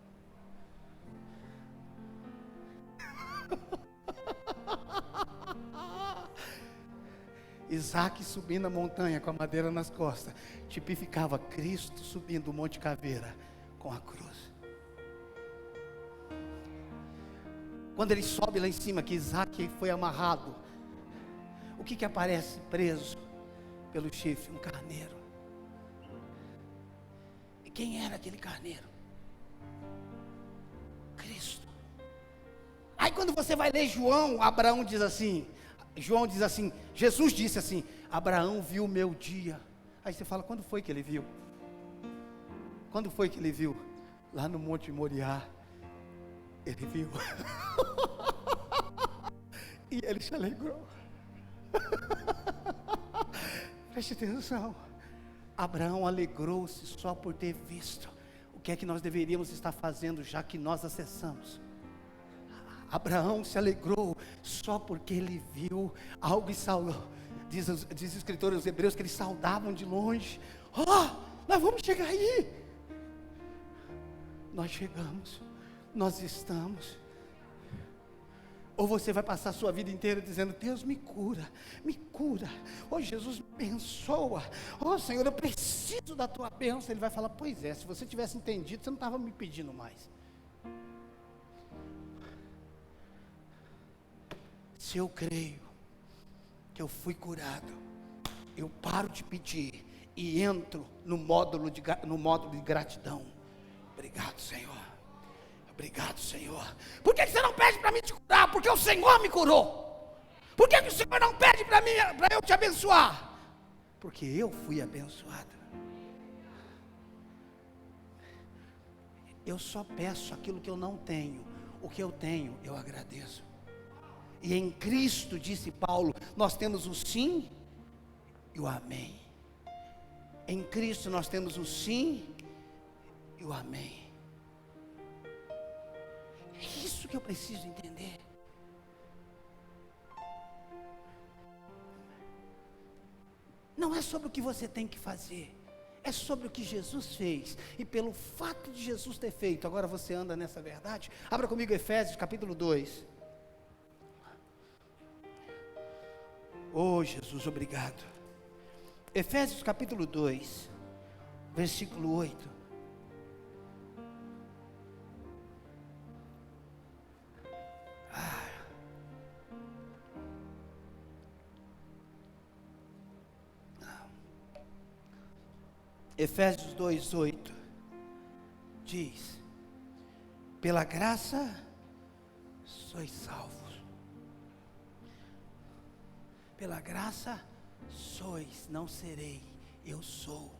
Isaac subindo a montanha com a madeira nas costas, tipificava Cristo subindo o Monte Caveira com a cruz. Quando ele sobe lá em cima, que Isaac foi amarrado, o que aparece preso pelo chifre? Um carneiro. E quem era aquele carneiro? Cristo. Aí quando você vai ler João, Abraão diz assim, João diz assim, Jesus disse assim, Abraão viu o meu dia. Aí você fala, quando foi que ele viu? Quando foi que ele viu? Lá no Monte Moriá, ele viu. E ele se alegrou. Preste atenção. Abraão alegrou-se só por ter visto. O que é que nós deveríamos estar fazendo já que nós acessamos? Abraão se alegrou só porque ele viu algo e saudou. Diz o escritor aos Hebreus que eles saudavam de longe. Nós vamos chegar aí. Nós chegamos, nós estamos. Ou você vai passar a sua vida inteira dizendo, Deus me cura, Jesus me abençoa, Senhor, eu preciso da tua bênção. Ele vai falar, pois é, se você tivesse entendido, você não estava me pedindo mais. Se eu creio que eu fui curado, eu paro de pedir e entro no módulo de gratidão. Obrigado, Senhor. Obrigado, Senhor. Por que você não pede para mim te curar? Porque o Senhor me curou. Por que o Senhor não pede para mim, para eu te abençoar? Porque eu fui abençoado. Eu só peço aquilo que eu não tenho. O que eu tenho, eu agradeço. E em Cristo, disse Paulo, nós temos o sim e o amém. Em Cristo nós temos o sim e o amém. É isso que eu preciso entender. Não é sobre o que você tem que fazer, é sobre o que Jesus fez. E pelo fato de Jesus ter feito, agora você anda nessa verdade. Abra comigo Efésios capítulo 2. Oh Jesus, obrigado. Efésios capítulo 2, versículo 8. Efésios 2, 8 diz: pela graça sois salvos. Pela graça sois, não serei, eu sou.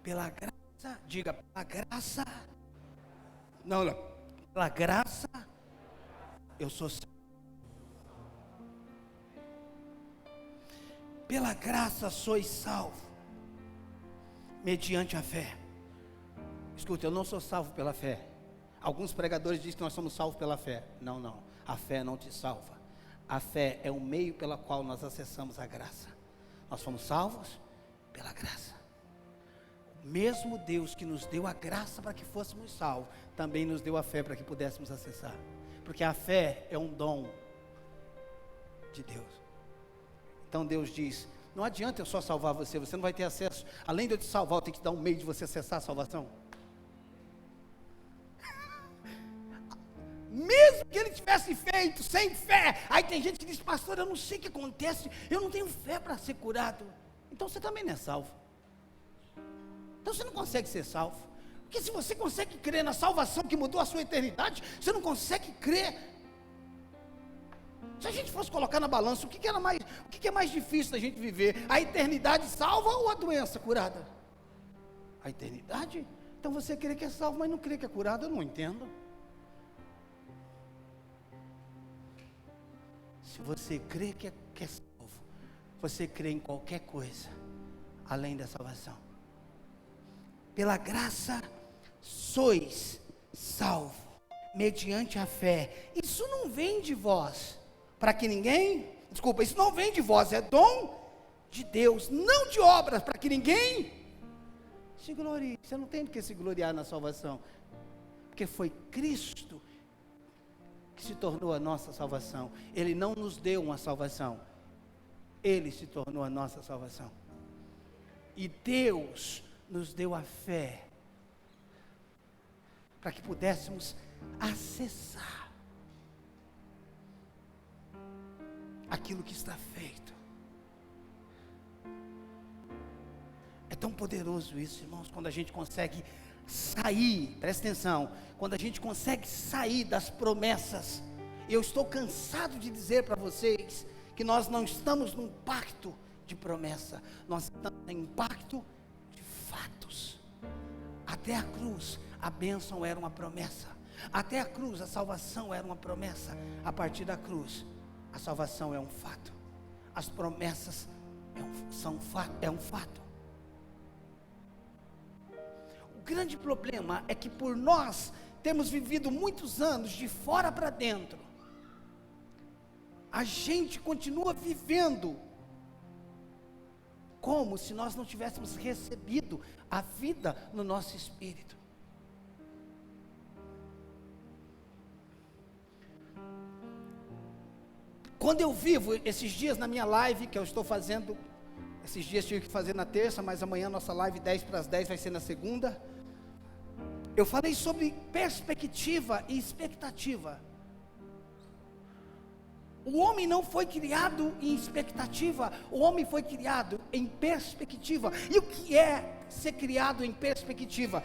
Pela graça, diga, pela graça, não, pela graça, eu sou salvo. Pela graça sois salvo, mediante a fé. Escuta, eu não sou salvo pela fé. Alguns pregadores dizem que nós somos salvos pela fé. Não, a fé não te salva. A fé é o meio pela qual nós acessamos a graça. Nós fomos salvos pela graça. O mesmo Deus que nos deu a graça para que fôssemos salvos, também nos deu a fé para que pudéssemos acessar. Porque a fé é um dom de Deus. Então Deus diz, não adianta eu só salvar você, você não vai ter acesso. Além de eu te salvar, eu tenho que te dar um meio de você acessar a salvação. Mesmo que ele tivesse feito sem fé. Aí tem gente que diz, pastor, eu não sei o que acontece, eu não tenho fé para ser curado. Então você também não é salvo. Então você não consegue ser salvo. Porque se você consegue crer na salvação que mudou a sua eternidade, você não consegue crer. Se a gente fosse colocar na balança, o que é mais difícil da gente viver? A eternidade salva ou a doença curada? A eternidade? Então você crê que é salvo, mas não crê que é curado, eu não entendo. Se você crê que é salvo, você crê em qualquer coisa, além da salvação. Pela graça sois salvo, mediante a fé. Isso não vem de vós, para que ninguém, isso não vem de vós, é dom de Deus, não de obras, para que ninguém se glorie. Você não tem por que se gloriar na salvação, porque foi Cristo que se tornou a nossa salvação. Ele não nos deu uma salvação, Ele se tornou a nossa salvação. E Deus nos deu a fé para que pudéssemos acessar aquilo que está feito. É tão poderoso isso, irmãos, quando a gente consegue sair, presta atenção, quando a gente consegue sair das promessas. Eu estou cansado de dizer para vocês que nós não estamos num pacto de promessa, nós estamos em um pacto de fatos. Até a cruz, a bênção era uma promessa. Até a cruz, a salvação era uma promessa. A partir da cruz, a salvação é um fato. As promessas é um fato. O grande problema é que por nós temos vivido muitos anos de fora para dentro, a gente continua vivendo como se nós não tivéssemos recebido a vida no nosso espírito. Quando eu vivo esses dias na minha live, que eu estou fazendo, esses dias tive que fazer na terça, mas amanhã nossa live 10 para as 10 vai ser na segunda. Eu falei sobre perspectiva e expectativa. O homem não foi criado em expectativa, o homem foi criado em perspectiva. E o que é ser criado em perspectiva?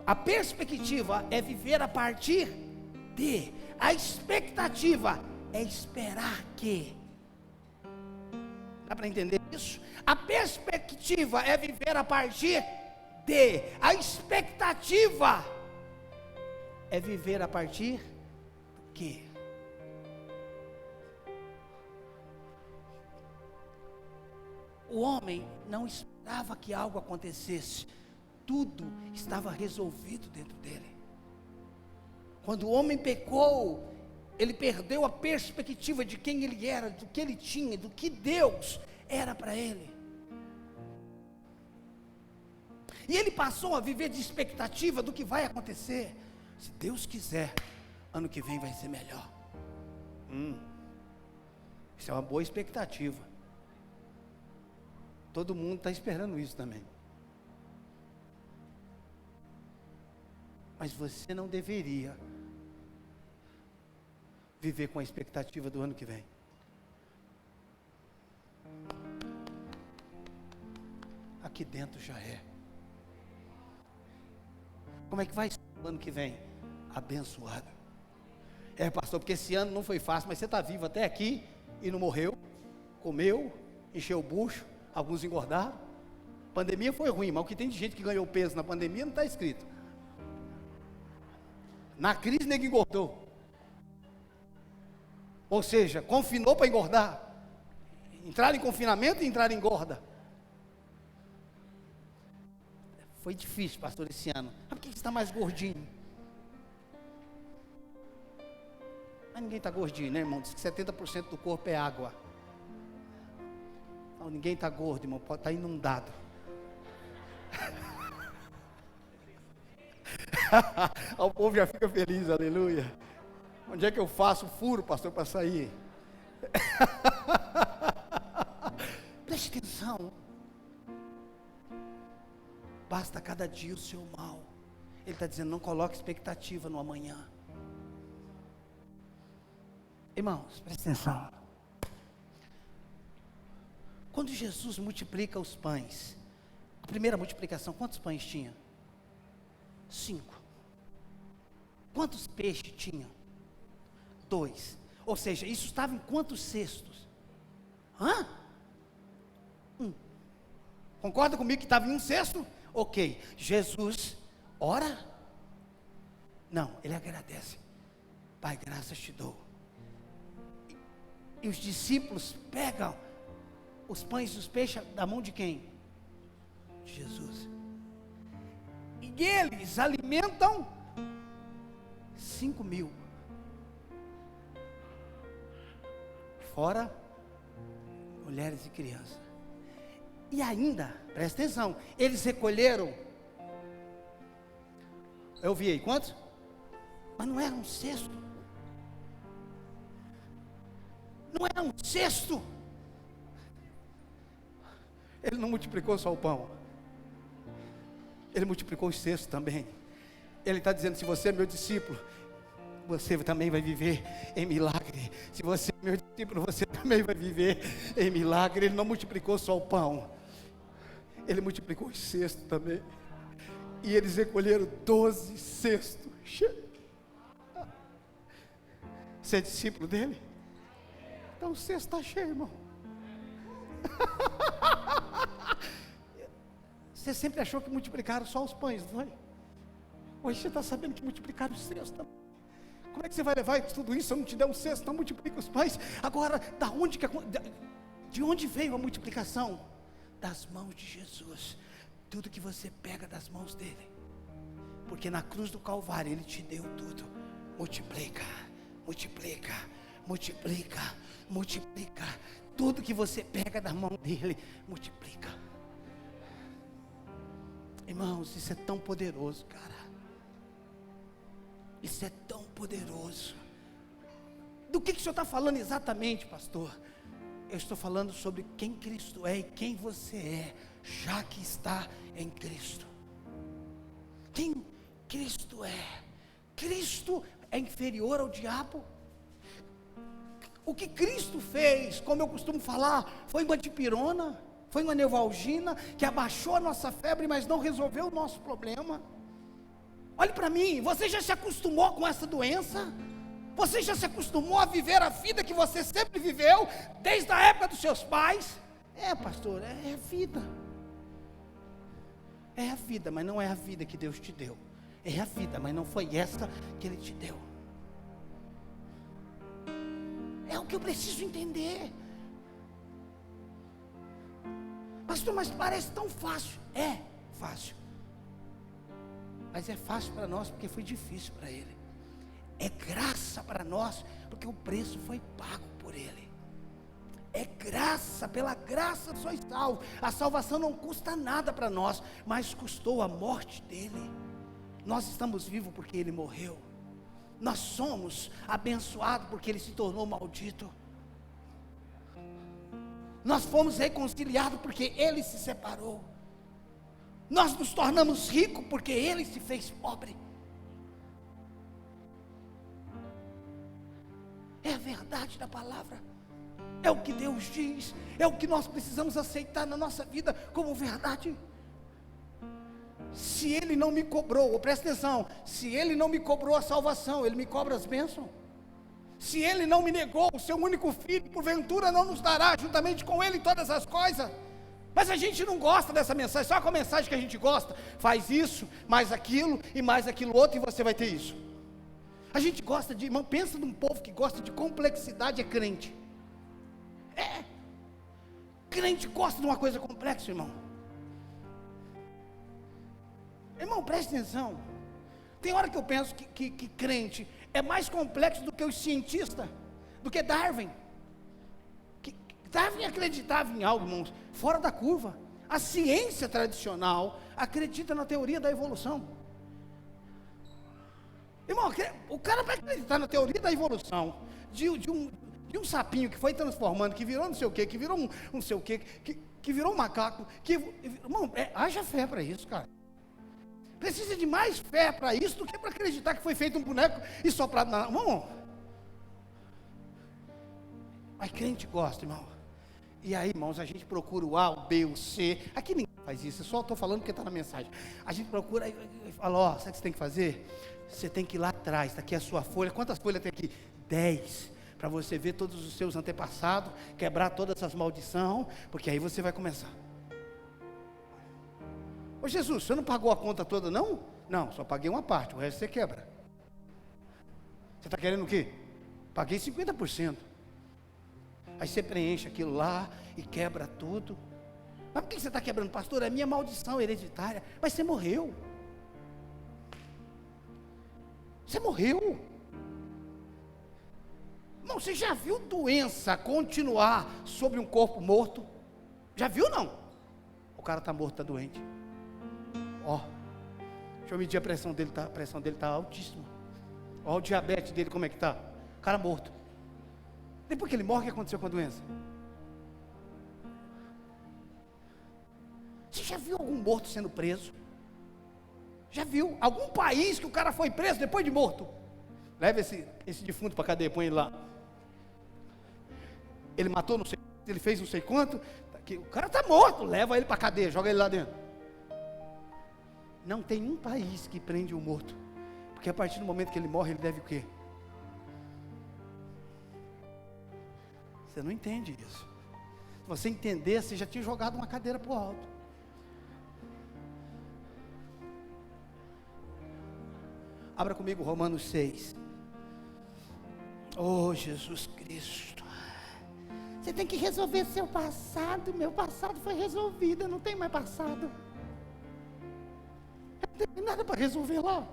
A perspectiva é viver a partir de, a expectativa é esperar que. Dá para entender isso? A perspectiva é viver a partir de, a expectativa é viver a partir do que? O homem não esperava que algo acontecesse, tudo estava resolvido dentro dele. Quando o homem pecou, ele perdeu a perspectiva de quem ele era, do que ele tinha, do que Deus era para ele. E ele passou a viver de expectativa do que vai acontecer. Se Deus quiser, ano que vem vai ser melhor. Isso é uma boa expectativa. Todo mundo está esperando isso também. Mas você não deveria viver com a expectativa do ano que vem. Aqui dentro já é. Como é que vai ser o ano que vem? Abençoado. Pastor, porque esse ano não foi fácil, mas você está vivo até aqui e não morreu, comeu, encheu o bucho, alguns engordaram. Pandemia foi ruim, mas o que tem de gente que ganhou peso na pandemia não está escrito. Na crise ninguém engordou. Ou seja, confinou para engordar. Entrar em confinamento e entrar em engorda. Foi difícil, pastor, esse ano. Mas por que você está mais gordinho? Mas ninguém está gordinho, né, irmão? Diz que 70% do corpo é água. Não, ninguém está gordo, irmão. Pode estar inundado. O povo já fica feliz, aleluia. Onde é que eu faço furo, pastor, para sair? Preste atenção. Basta cada dia o seu mal. Ele está dizendo, não coloque expectativa no amanhã. Irmãos, preste atenção. Quando Jesus multiplica os pães, a primeira multiplicação, quantos pães tinha? 5. Quantos peixes tinha? 2. Ou seja, isso estava em quantos cestos? 1. Concorda comigo que estava em um cesto? Ok. Jesus ora? Não, ele agradece. Pai, graças te dou. E os discípulos pegam os pães e os peixes da mão de quem? De Jesus. E eles alimentam 5.000. Fora mulheres e crianças. E ainda, presta atenção, eles recolheram, eu vi aí, quantos? Mas não era um cesto. Não era um cesto. Ele não multiplicou só o pão, ele multiplicou os cestos também. Ele está dizendo, se você é meu discípulo, você também vai viver em milagre. Se você é meu discípulo, você também vai viver em milagre. Ele não multiplicou só o pão, ele multiplicou os cestos também. E eles recolheram 12 cestos. Você é discípulo dele? Então o cesto está cheio, irmão. Você sempre achou que multiplicaram só os pães, não foi? Hoje você está sabendo que multiplicaram os cestos também. Como é que você vai levar tudo isso se eu não te der um cesto? Não multiplica os pães. Agora, de onde veio a multiplicação? Das mãos de Jesus. Tudo que você pega das mãos dele. Porque na cruz do Calvário ele te deu tudo. Multiplica, multiplica, multiplica, multiplica. Tudo que você pega da mão dele, multiplica. Irmãos, isso é tão poderoso, cara. Isso é tão poderoso. Do que o senhor está falando exatamente, pastor? Eu estou falando sobre quem Cristo é e quem você é, já que está em Cristo. Quem Cristo é? Cristo é inferior ao diabo? O que Cristo fez, como eu costumo falar, foi uma dipirona, foi uma neuvalgina, que abaixou a nossa febre, mas não resolveu o nosso problema. Olhe para mim, você já se acostumou com essa doença? Você já se acostumou a viver a vida que você sempre viveu, desde a época dos seus pais? Pastor, é a vida. É a vida, mas não é a vida que Deus te deu. É a vida, mas não foi essa que Ele te deu. É o que eu preciso entender. Pastor, mas parece tão fácil. É fácil. Mas é fácil para nós porque foi difícil para Ele. É graça para nós porque o preço foi pago por Ele. É graça, pela graça sois salvos. A salvação não custa nada para nós, mas custou a morte dEle. Nós estamos vivos porque Ele morreu. Nós somos abençoados porque Ele se tornou maldito. Nós fomos reconciliados porque Ele se separou. Nós nos tornamos ricos porque Ele se fez pobre. É a verdade da palavra. É o que Deus diz. É o que nós precisamos aceitar na nossa vida como verdade. Se Ele não me cobrou, presta atenção, se Ele não me cobrou a salvação, Ele me cobra as bênçãos. Se Ele não me negou o seu único filho, porventura não nos dará juntamente com Ele todas as coisas. Mas a gente não gosta dessa mensagem, só com a mensagem que a gente gosta. Faz isso, mais aquilo e mais aquilo outro e você vai ter isso. A gente gosta de, irmão, pensa num povo que gosta de complexidade, é crente. Crente gosta de uma coisa complexa, irmão. Irmão, preste atenção. Tem hora que eu penso que crente é mais complexo do que os cientistas, do que Darwin. Darwin acreditava em algo, irmãos, fora da curva. A ciência tradicional acredita na teoria da evolução. Irmão, o cara vai acreditar na teoria da evolução de um sapinho que foi transformando, que virou não sei o que, que virou um não sei o que, que virou um macaco. Irmão, haja fé para isso, cara. Precisa de mais fé para isso do que para acreditar que foi feito um boneco e soprado na mão. Mas crente gosta, irmão. E aí, irmãos, a gente procura o A, o B, o C. Aqui ninguém faz isso, eu só estou falando porque está na mensagem. A gente procura e fala, sabe o que você tem que fazer? Você tem que ir lá atrás, está aqui a sua folha. Quantas folhas tem aqui? 10. Para você ver todos os seus antepassados, quebrar todas as maldições, porque aí você vai começar. Ô Jesus, você não pagou a conta toda não? Não, só paguei uma parte, o resto você quebra. Você está querendo o quê? Paguei 50%. Aí você preenche aquilo lá e quebra tudo. Mas por que você está quebrando, pastor? É minha maldição hereditária. Mas você morreu. Você morreu. Não, você já viu doença continuar sobre um corpo morto? Já viu não? O cara está morto, está doente. Deixa eu medir a pressão dele está altíssima. O diabetes dele como é que está? O cara morto. Depois que ele morre, o que aconteceu com a doença? Você já viu algum morto sendo preso? Já viu? Algum país que o cara foi preso depois de morto? Leva esse defunto para a cadeia, põe ele lá. Ele matou não sei, ele fez não sei quanto. O cara está morto, leva ele para a cadeia, joga ele lá dentro. Não tem um país que prende o morto, porque a partir do momento que ele morre, ele deve o quê? Você não entende isso. Se você entender, você já tinha jogado uma cadeira para o alto. Abra comigo Romanos 6. Oh, Jesus Cristo. Você tem que resolver seu passado. Meu passado foi resolvido, eu não tenho mais passado. Eu não tenho nada para resolver lá.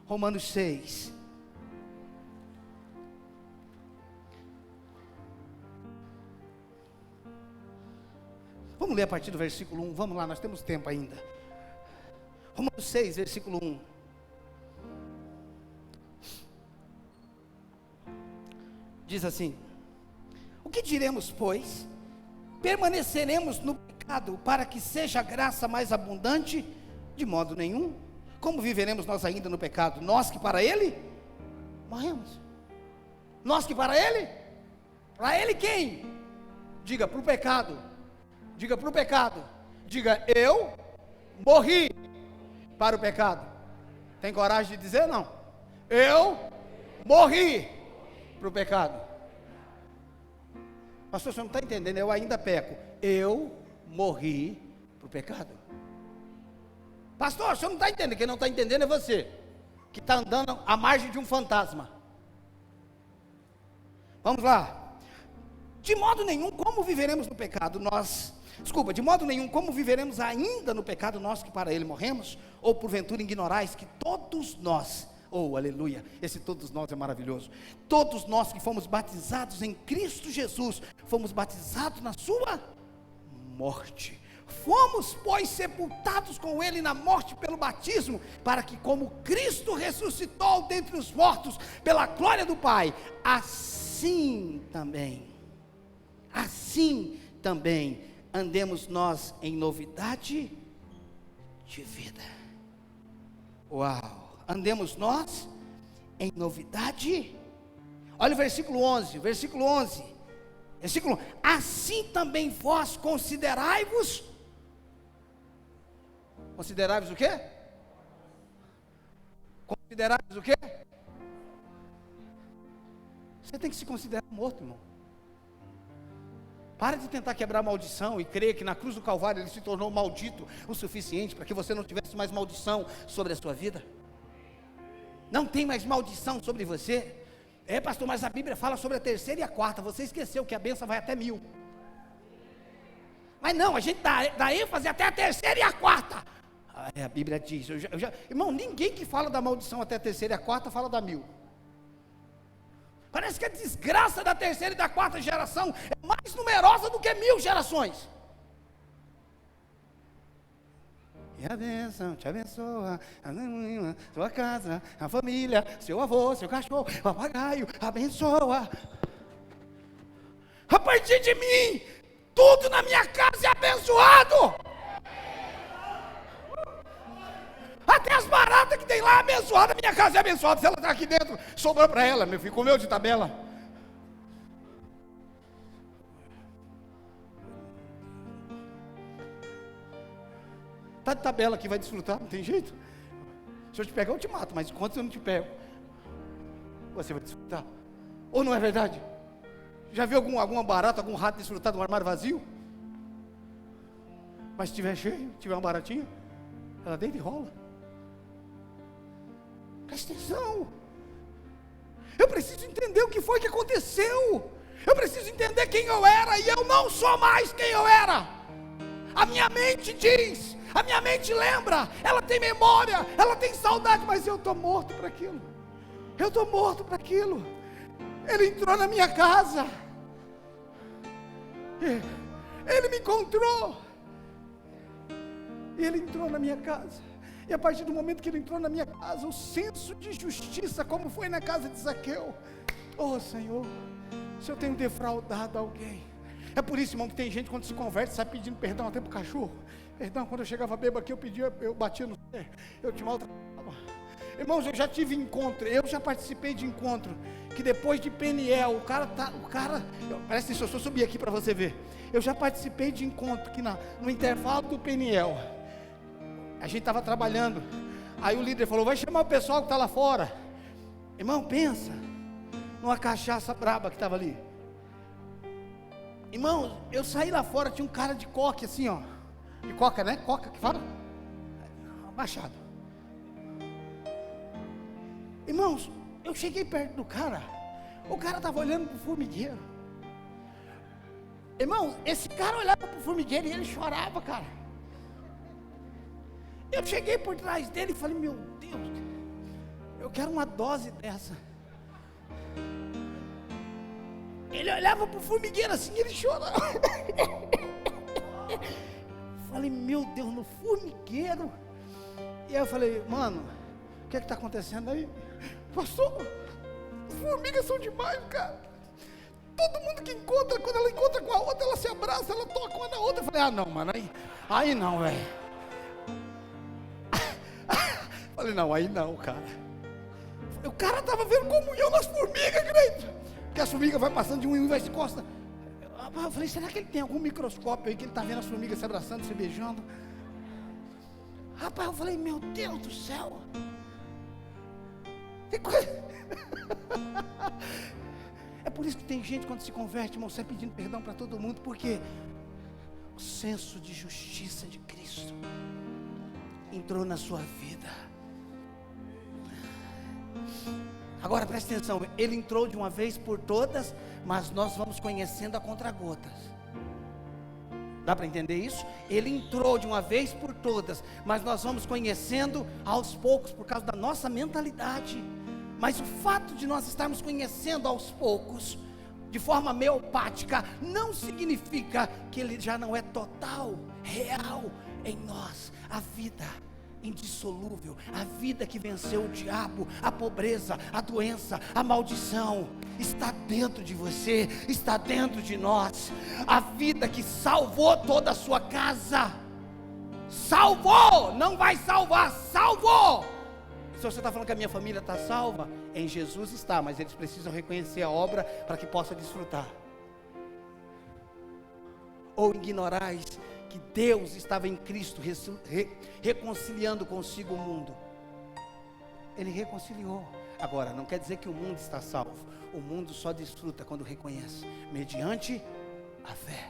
Romanos 6. Vamos ler a partir do versículo 1. Vamos lá, nós temos tempo ainda. Romanos 6, versículo 1. Diz assim: o que diremos, pois? Permaneceremos no pecado para que seja a graça mais abundante? De modo nenhum. Como viveremos nós ainda no pecado? Nós que para ele morremos. Nós que para ele? Para ele quem? Diga para o pecado. Diga para o pecado. Diga, eu morri para o pecado. Tem coragem de dizer? Não. Eu morri para o pecado. Pastor, você não está entendendo, eu ainda peco. Eu morri para o pecado. Pastor, você não está entendendo, quem não está entendendo é você, que está andando à margem de um fantasma. Vamos lá. De modo nenhum, como viveremos no pecado de modo nenhum, como viveremos ainda no pecado nós que para ele morremos? Ou porventura ignorais que todos nós, aleluia, esse todos nós é maravilhoso, todos nós que fomos batizados em Cristo Jesus, fomos batizados na sua morte. Fomos, pois, sepultados com ele na morte pelo batismo, para que como Cristo ressuscitou dentre os mortos, pela glória do Pai, assim também, andemos nós em novidade de vida. Uau! Andemos nós em novidade. Olha o versículo 11, assim também vós considerai-vos o quê? Considerai-vos o quê? Você tem que se considerar morto, irmão. Para de tentar quebrar a maldição e crer que na cruz do Calvário ele se tornou maldito o suficiente para que você não tivesse mais maldição sobre a sua vida. Não tem mais maldição sobre você. Pastor, mas a Bíblia fala sobre a terceira e a quarta. Você esqueceu que a bênção vai até 1000. Mas não, a gente dá ênfase até a terceira e a quarta. A Bíblia diz, irmão, ninguém que fala da maldição até a terceira e a quarta fala da 1000. Parece que a desgraça da terceira e da quarta geração é mais numerosa do que 1000 gerações. E a bênção te abençoa, sua casa, a família, seu avô, seu cachorro, papagaio, abençoa. A partir de mim, tudo na minha casa é abençoado. Até as baratas que tem lá é abençoada, minha casa é abençoada. Se ela está aqui dentro, sobrou para ela, meu filho, comeu de tabela. Está de tabela aqui, vai desfrutar, não tem jeito. Se eu te pegar, eu te mato, mas enquanto eu não te pego, você vai desfrutar. Ou não é verdade? Já viu alguma barata, algum rato desfrutar de um armário vazio? Mas se estiver cheio, tiver uma baratinha, ela deita e rola. Presta atenção. Eu preciso entender o que foi que aconteceu. Eu preciso entender quem eu era, e eu não sou mais quem eu era. A minha mente diz, a minha mente lembra, ela tem memória, ela tem saudade, mas eu estou morto para aquilo. Eu estou morto para aquilo. Ele entrou na minha casa. Ele me encontrou. Ele entrou na minha casa. E a partir do momento que ele entrou na minha casa, o senso de justiça, como foi na casa de Zaqueu. Oh Senhor, se eu tenho defraudado alguém. É por isso, irmão, que tem gente quando se converte, sai pedindo perdão até para o cachorro. Perdão, quando eu chegava bêbado aqui, eu batia no pé, eu te maltratava. Irmãos, eu já tive encontro, eu já participei de encontro, que depois de Peniel, o cara, presta atenção, eu subir aqui para você ver. Eu já participei de encontro, que no intervalo do Peniel, a gente estava trabalhando, aí o líder falou, vai chamar o pessoal que está lá fora. Irmão, pensa, numa cachaça braba que estava ali. Irmãos, eu saí lá fora, tinha um cara de coque assim, ó. De coca, né? Coca que fala? Abaixado. Irmãos, eu cheguei perto do cara. O cara estava olhando para o formigueiro. Irmãos, esse cara olhava para o formigueiro e ele chorava, cara. Eu cheguei por trás dele e falei, meu Deus, eu quero uma dose dessa. Ele olhava para o formigueiro assim e ele chorava. Falei, meu Deus, no formigueiro. E aí eu falei, mano, o que está acontecendo aí? Pastor, as formigas são demais, cara. Todo mundo que encontra, quando ela encontra com a outra, ela se abraça, ela toca uma na outra. Eu falei, ah não, mano, aí não, velho. Falei, não, aí não, cara. O cara estava vendo comunhão nas formigas, crente. Porque as formigas vai passando de um em um e vai se encosta. Eu falei, será que ele tem algum microscópio aí que ele está vendo as formigas se abraçando, se beijando? Rapaz, eu falei, meu Deus do céu. Que coisa. É por isso que tem gente quando se converte, irmão, sai pedindo perdão para todo mundo, porque o senso de justiça de Cristo entrou na sua vida. Agora preste atenção, ele entrou de uma vez por todas, mas nós vamos conhecendo a contra-gotas. Dá para entender isso? Ele entrou de uma vez por todas, mas nós vamos conhecendo aos poucos por causa da nossa mentalidade. Mas o fato de nós estarmos conhecendo aos poucos, de forma homeopática, não significa que ele já não é total, real em nós. A vida indissolúvel, a vida que venceu o diabo, a pobreza, a doença, a maldição, está dentro de você, está dentro de nós. A vida que salvou toda a sua casa, salvou, não vai salvar, salvou. Se você está falando que a minha família está salva, em Jesus está, mas eles precisam reconhecer a obra para que possa desfrutar. Ou ignorais que Deus estava em Cristo reconciliando consigo o mundo. Ele reconciliou. Agora, não quer dizer que o mundo está salvo. O mundo só desfruta quando reconhece, mediante a fé.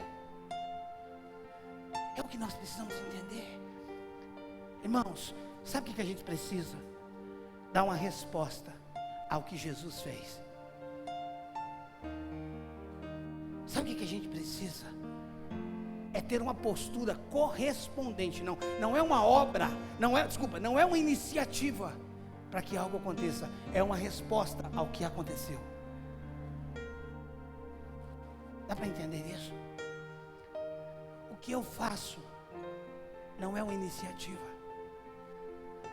É o que nós precisamos entender. Irmãos, sabe o que a gente precisa? Dar uma resposta ao que Jesus fez. Sabe o que a gente precisa? É ter uma postura correspondente. Não é uma obra, não é uma iniciativa para que algo aconteça. É uma resposta ao que aconteceu. Dá para entender isso? O que eu faço não é uma iniciativa,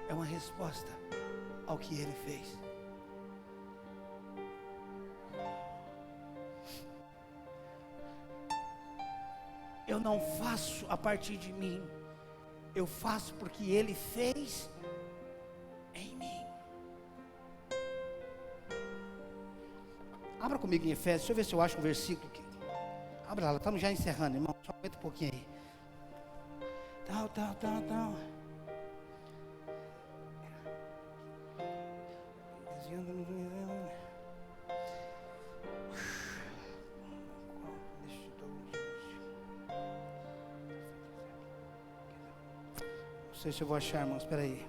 é uma resposta ao que Ele fez. Eu não faço a partir de mim, eu faço porque Ele fez em mim. Abra comigo em Efésios, deixa eu ver se eu acho um versículo aqui. Abra lá, estamos já encerrando, irmão, só aguenta um pouquinho aí. Tal. Não sei se eu vou achar, irmãos, espera aí.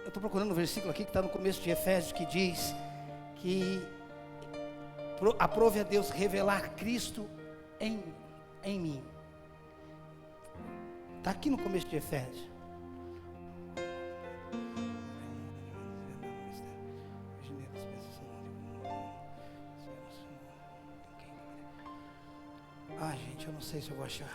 Eu estou procurando um versículo aqui que está no começo de Efésios, que diz que aprove a Deus revelar Cristo em mim. Está aqui no começo de Efésios. Gente, eu não sei se eu vou achar.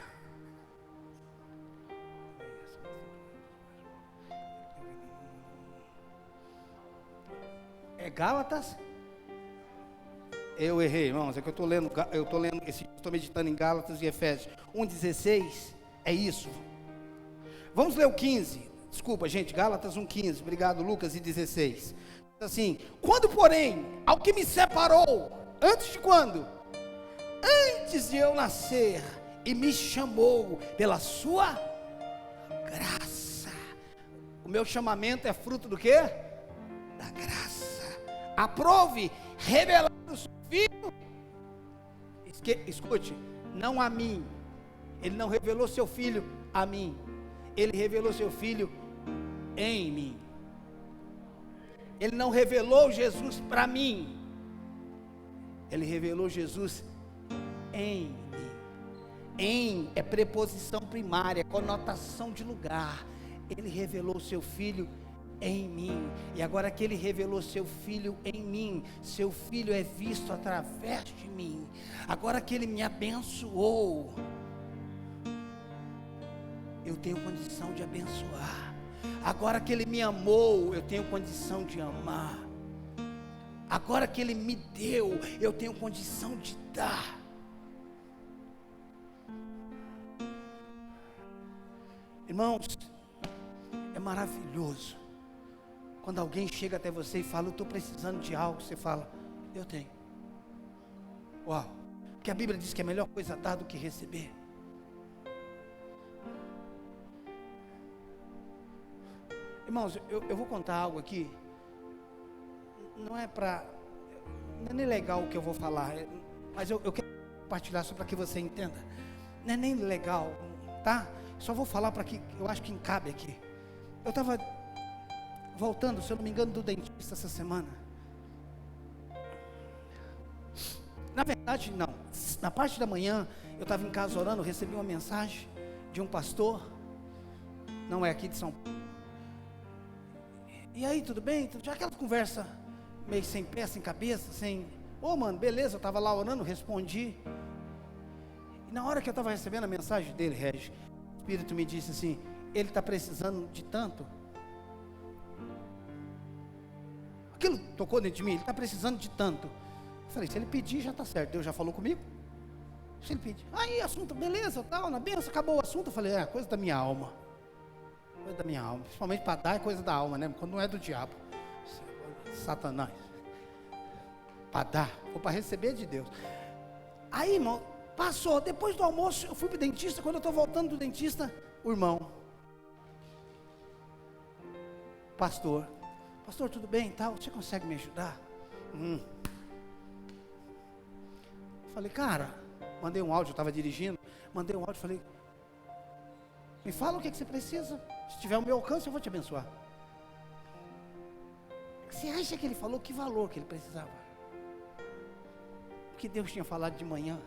É Gálatas? Eu errei, irmãos, é que eu estou lendo, estou meditando em Gálatas e Efésios 1:16, é isso. Vamos ler o 15, desculpa gente, Gálatas 1:15, obrigado Lucas, e 16, assim, quando porém, ao que me separou, antes de quando? Antes de eu nascer, e me chamou pela sua meu chamamento é fruto do quê? Da graça. Aprove revelar o seu filho. Escute, não a mim. Ele não revelou seu filho a mim. Ele revelou seu filho em mim. Ele não revelou Jesus para mim. Ele revelou Jesus em mim. Em é preposição primária, conotação de lugar. Ele revelou seu filho em mim. E agora que ele revelou seu filho em mim, seu filho é visto através de mim. Agora que ele me abençoou, eu tenho condição de abençoar. Agora que ele me amou, eu tenho condição de amar. Agora que ele me deu, eu tenho condição de dar. Irmãos, é maravilhoso quando alguém chega até você e fala: eu estou precisando de algo. Você fala: eu tenho. Uau, porque a Bíblia diz que é a melhor coisa dar do que receber. Irmãos, eu vou contar algo aqui. Não é nem legal o que eu vou falar, mas eu quero compartilhar só para que você entenda. Não é nem legal, tá? Só vou falar para que eu acho que cabe aqui. Eu estava voltando, se eu não me engano, do dentista essa semana. Na verdade, não. Na parte da manhã, eu estava em casa orando, recebi uma mensagem de um pastor, não é aqui de São Paulo. E aí, tudo bem? Já aquela conversa meio sem pé, sem cabeça, sem... Mano, beleza, eu estava lá orando, respondi. E na hora que eu estava recebendo a mensagem dele, Regis, o Espírito me disse assim: ele está precisando de tanto. Aquilo tocou dentro de mim, ele está precisando de tanto. Eu falei: se ele pedir, já está certo. Deus já falou comigo. Se ele pedir, aí assunto, beleza, tal, na benção, acabou o assunto. Eu falei: coisa da minha alma. Coisa da minha alma, principalmente para dar é coisa da alma, né? Quando não é do diabo, Satanás. Para dar, ou para receber de Deus. Aí, irmão, passou, depois do almoço, eu fui para o dentista. Quando eu estou voltando do dentista, o irmão: pastor, tudo bem e tal, você consegue me ajudar? Falei: cara, mandei um áudio, eu estava dirigindo, mandei um áudio, falei: me fala o que você precisa, se tiver o meu alcance eu vou te abençoar. Você acha que ele falou que valor que ele precisava? Porque Deus tinha falado de manhã.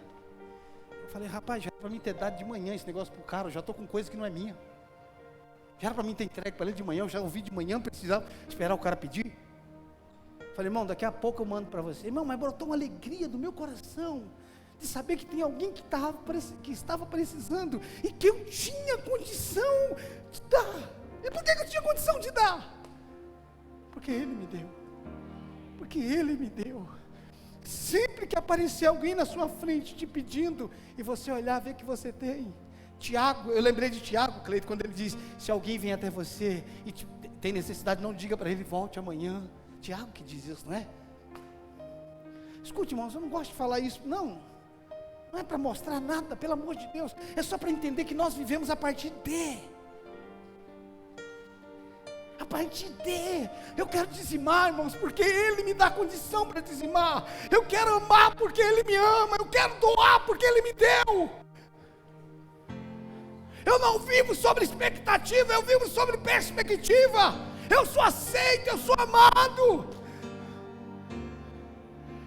Eu falei: rapaz, já era para mim ter dado de manhã esse negócio para o cara, eu já estou com coisa que não é minha. Já era para mim ter entregue para ele de manhã, eu já ouvi de manhã, não precisava esperar o cara pedir. Falei: irmão, daqui a pouco eu mando para você. Irmão, mas brotou uma alegria do meu coração, de saber que tem alguém que estava precisando, e que eu tinha condição de dar. E por que eu tinha condição de dar? Porque Ele me deu. Porque Ele me deu. Sempre que aparecer alguém na sua frente te pedindo, e você olhar, ver que você tem. Tiago, eu lembrei de Tiago, Cleito, quando ele diz: se alguém vem até você e tem necessidade, não diga para ele: volte amanhã. Tiago que diz isso, não é? Escute, irmãos, eu não gosto de falar isso, não é para mostrar nada, pelo amor de Deus, é só para entender que nós vivemos a partir de. Eu quero dizimar, irmãos, porque Ele me dá condição para dizimar. Eu quero amar porque Ele me ama. Eu quero doar porque Ele me deu. Eu não vivo sobre expectativa, eu vivo sobre perspectiva. Eu sou aceito, eu sou amado.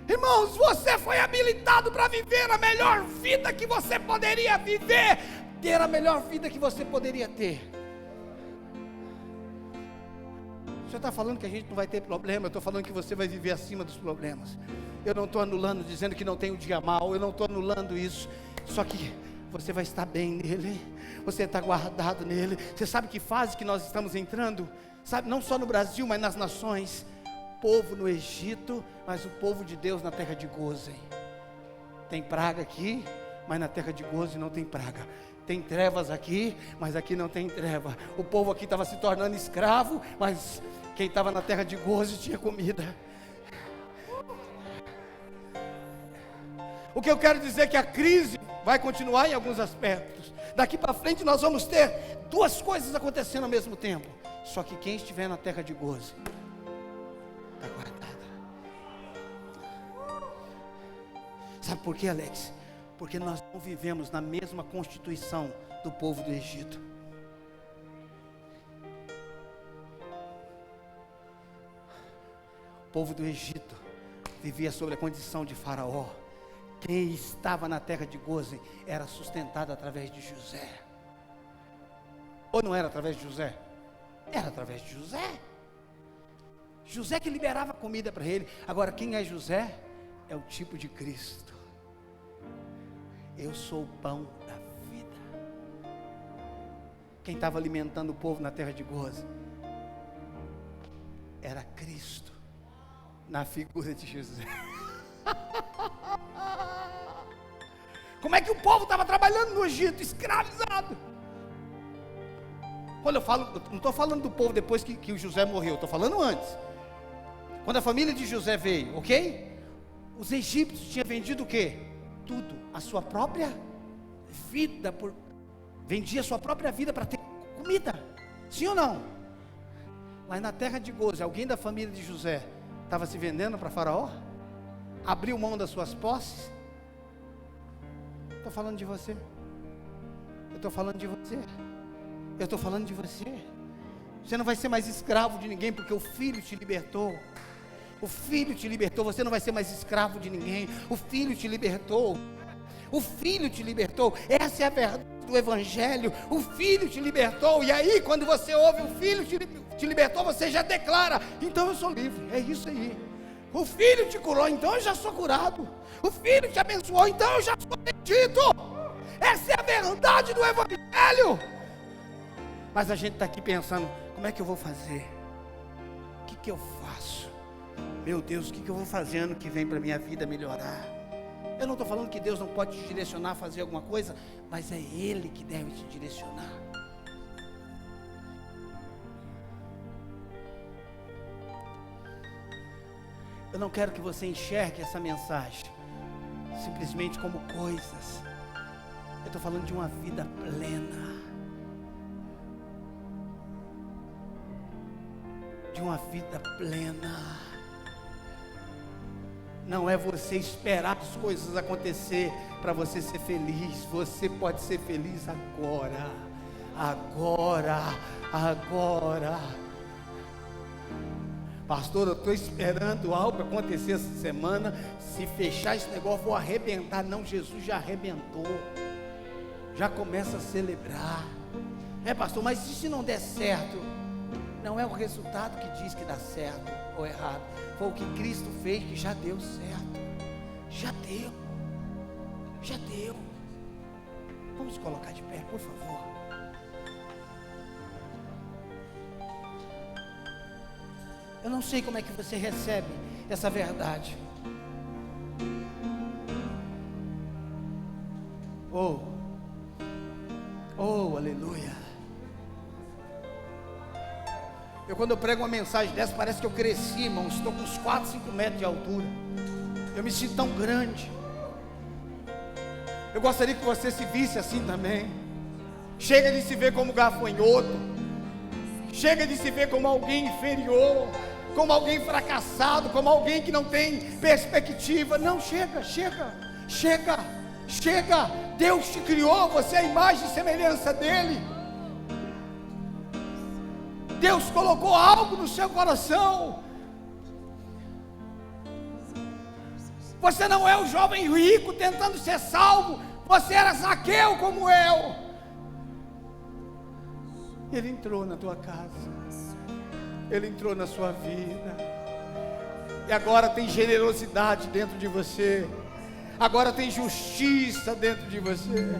Irmãos, você foi habilitado para viver a melhor vida que você poderia viver, ter a melhor vida que você poderia ter. O senhor está falando que a gente não vai ter problema, eu estou falando que você vai viver acima dos problemas. Eu não estou anulando, dizendo que não tem um dia mal, eu não estou anulando isso, só que você vai estar bem nele, você está guardado nele. Você sabe que fase que nós estamos entrando? Sabe, não só no Brasil, mas nas nações. Povo no Egito, mas o povo de Deus na terra de Gozen. Tem praga aqui, mas na terra de Gozen não tem praga. Tem trevas aqui, mas aqui não tem treva. O povo aqui estava se tornando escravo, mas quem estava na terra de Gozen tinha comida. O que eu quero dizer é que a crise vai continuar em alguns aspectos. Daqui para frente nós vamos ter duas coisas acontecendo ao mesmo tempo. Só que quem estiver na terra de Gozem está guardada. Sabe por quê, Alex? Porque nós não vivemos na mesma constituição do povo do Egito. O povo do Egito vivia sob a condição de Faraó. Quem estava na terra de Gozem era sustentado através de José. Ou não era através de José? Era através de José. José que liberava comida para ele. Agora, quem é José? É o tipo de Cristo. Eu sou o pão da vida. Quem estava alimentando o povo na terra de Gozem era Cristo, na figura de José. Como é que o povo estava trabalhando no Egito, escravizado? Quando eu falo, eu não estou falando do povo depois que o José morreu, estou falando antes. Quando a família de José veio, ok? Os egípcios tinham vendido o quê? Tudo, a sua própria vida, vendia a sua própria vida para ter comida, sim ou não? Mas na terra de Gozem, alguém da família de José estava se vendendo para Faraó? Abriu mão das suas posses? Estou falando de você. Eu estou falando de você. Eu estou falando de você. Você não vai ser mais escravo de ninguém, porque o Filho te libertou. O Filho te libertou. Você não vai ser mais escravo de ninguém. O Filho te libertou. O Filho te libertou. Essa é a verdade do Evangelho. O Filho te libertou. E aí, quando você ouve o Filho te libertou, você já declara: então eu sou livre. É isso aí. O Filho te curou, então eu já sou curado. O Filho te abençoou, então eu já sou bendito. Essa é a verdade do Evangelho. Mas a gente está aqui pensando: como é que eu vou fazer? O que eu faço? Meu Deus, o que eu vou fazer ano que vem para a minha vida melhorar? Eu não estou falando que Deus não pode te direcionar a fazer alguma coisa, mas é Ele que deve te direcionar. Eu não quero que você enxergue essa mensagem simplesmente como coisas. Eu estou falando de uma vida plena. De uma vida plena. Não é você esperar as coisas acontecer para você ser feliz. Você pode ser feliz agora. Agora. Pastor, eu estou esperando algo acontecer essa semana. Se fechar esse negócio, vou arrebentar. Não, Jesus já arrebentou. Já começa a celebrar. Pastor, mas e se não der certo? Não é o resultado que diz que dá certo ou errado. Foi o que Cristo fez que já deu certo. Já deu. Vamos colocar de pé, por favor. Eu não sei como é que você recebe essa verdade. Oh, aleluia. Quando eu prego uma mensagem dessa, parece que eu cresci, irmão. Estou com uns 4, 5 metros de altura. Eu me sinto tão grande. Eu gostaria que você se visse assim também. Chega de se ver como gafanhoto. Chega de se ver como alguém inferior, como alguém fracassado, como alguém que não tem perspectiva. Não, chega. Deus te criou, você é a imagem e semelhança dele. Deus colocou algo no seu coração. Você não é o jovem rico tentando ser salvo. Você era Zaqueu como eu. Ele entrou na tua casa. Ele entrou na sua vida. E agora tem generosidade dentro de você. Agora tem justiça dentro de você.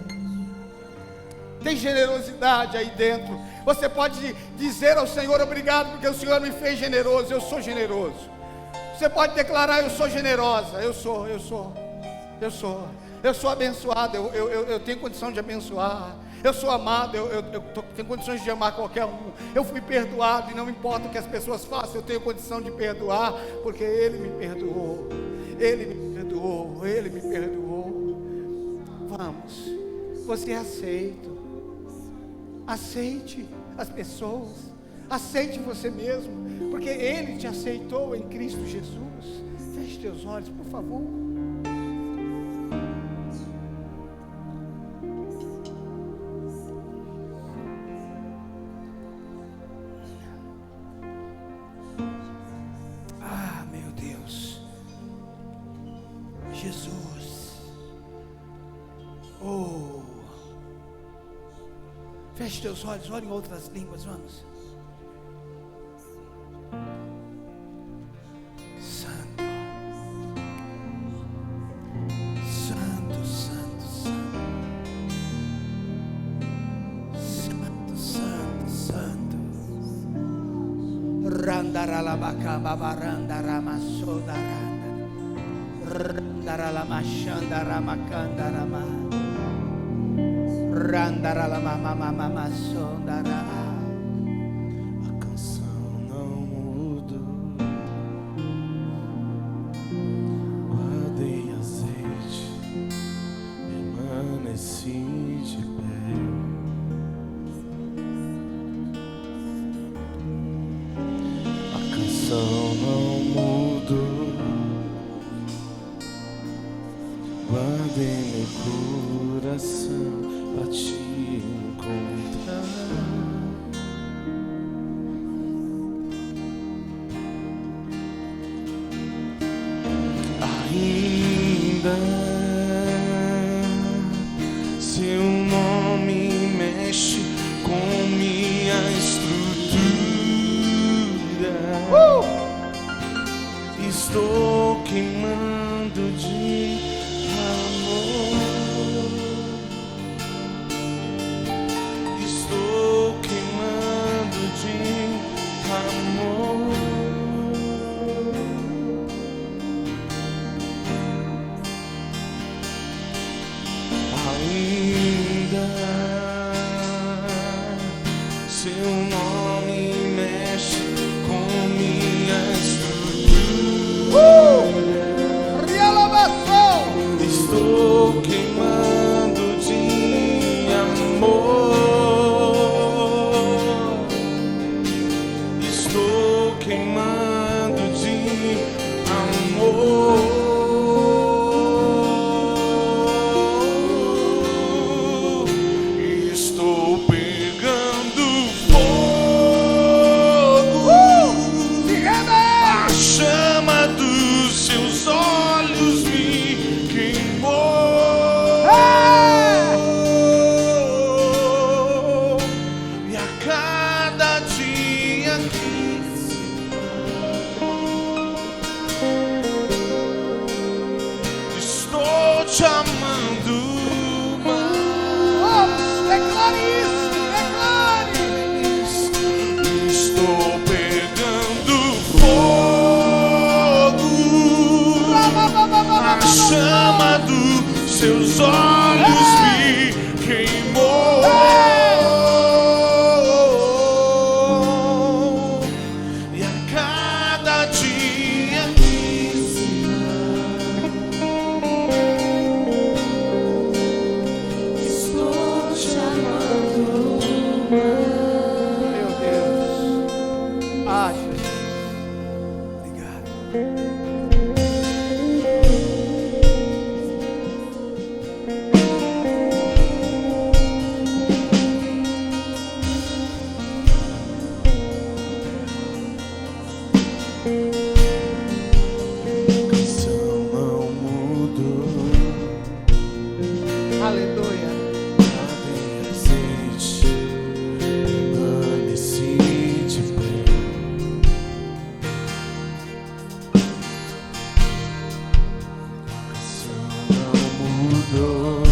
Tem generosidade aí dentro. Você pode dizer ao Senhor: obrigado porque o Senhor me fez generoso. Eu sou generoso. Você pode declarar: eu sou generosa. Eu sou abençoado. Eu tenho condição de abençoar. Eu sou amado. Eu tenho condições de amar qualquer um. Eu fui perdoado e não importa o que as pessoas façam, eu tenho condição de perdoar, porque Ele me perdoou. Ele me perdoou. Vamos. Você é aceito. Aceite as pessoas. Aceite você mesmo, porque Ele te aceitou em Cristo Jesus. Feche teus olhos, por favor. Ah, meu Deus. Jesus. Oh. Feche teus olhos, ore em outras línguas, vamos. Randaralabaka babarandaramasodaranda randaralamashandaramakandara randaralamamasondara. A canção não mudou, guardei azeite, permaneci de pé. Não mudou, guardei meu coração pra te encontrar. Ainda seu nome mexe com minha estrutura. Estou queimando de amor. Estou queimando de amor. Ainda seu nome mexe com minha estou queimando de amor. Estou queimando de amor. Estou pegando fogo. A chama dos seus olhos me queimou. E a cada dia que se vai, estou te amando mais. Declare isso, declare. Estou pegando fogo. A chama dos seus olhos me queimou. E a cada dia que se vai, estou te amando mais. Meu Deus. Ah, Jesus. Obrigado. Aleluia. Guardei azeite, permaneci de pé. A canção não mudou.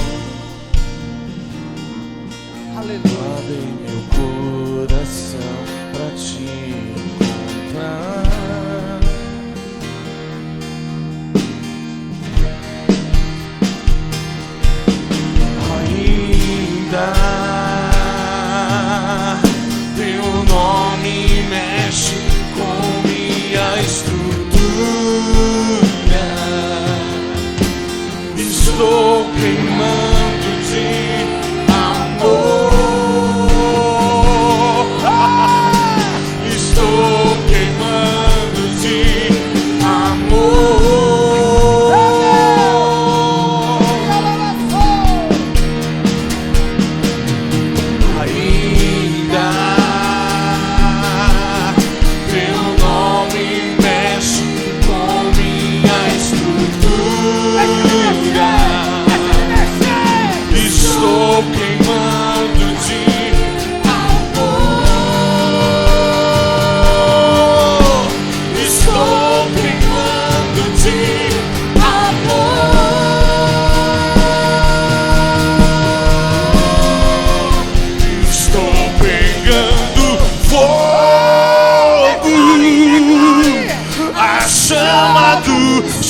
Aleluia. Guardei meu coração pra te encontrar.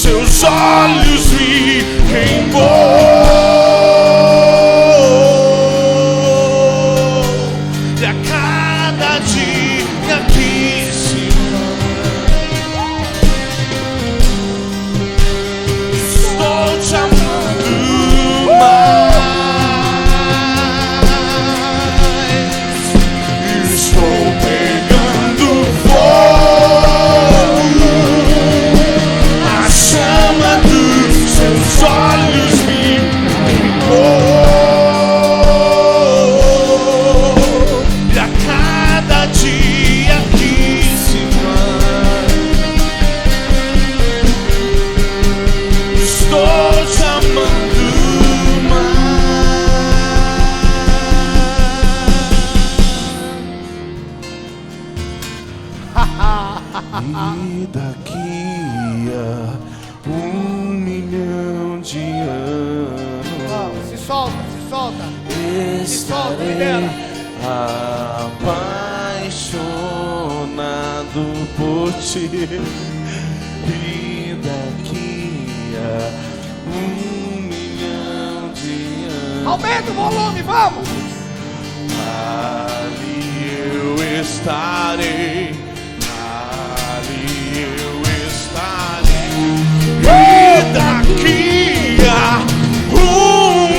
seus olhos me queimou. E a cada dia que se estou te amando mais. Estou pegando fogo. A chama dos seus olhos me queimou. E a cada dia que se vai, estou te amando e daqui a 1 milhão de anos Se solta, se solta. estarei libera. apaixonado por ti. E daqui a 1 milhão de anos Aumenta o volume, vamos. ali eu estarei. Eu estarei. E daqui a 1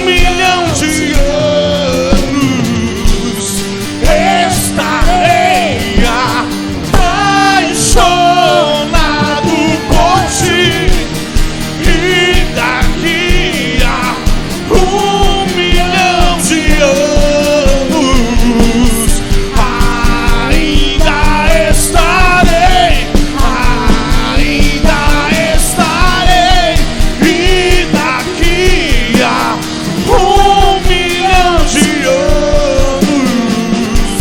milhão de anos estarei apaixonado por ti. E daqui a 1 milhão de anos ainda estarei. E daqui a 1 milhão de anos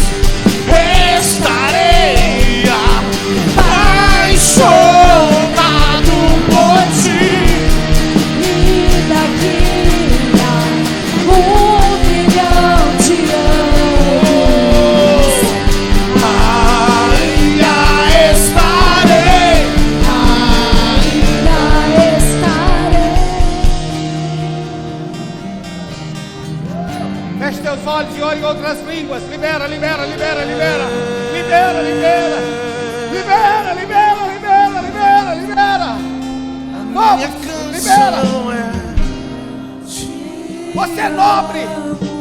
estarei apaixonado por ti. E daqui a 1 milhão de anos Ainda estarei. ainda estarei. Feche teus olhos e ore em outras línguas. Libera, libera, libera, libera. Libera, libera. Libera, libera, libera, libera, libera. Vamos, libera. Você é nobre.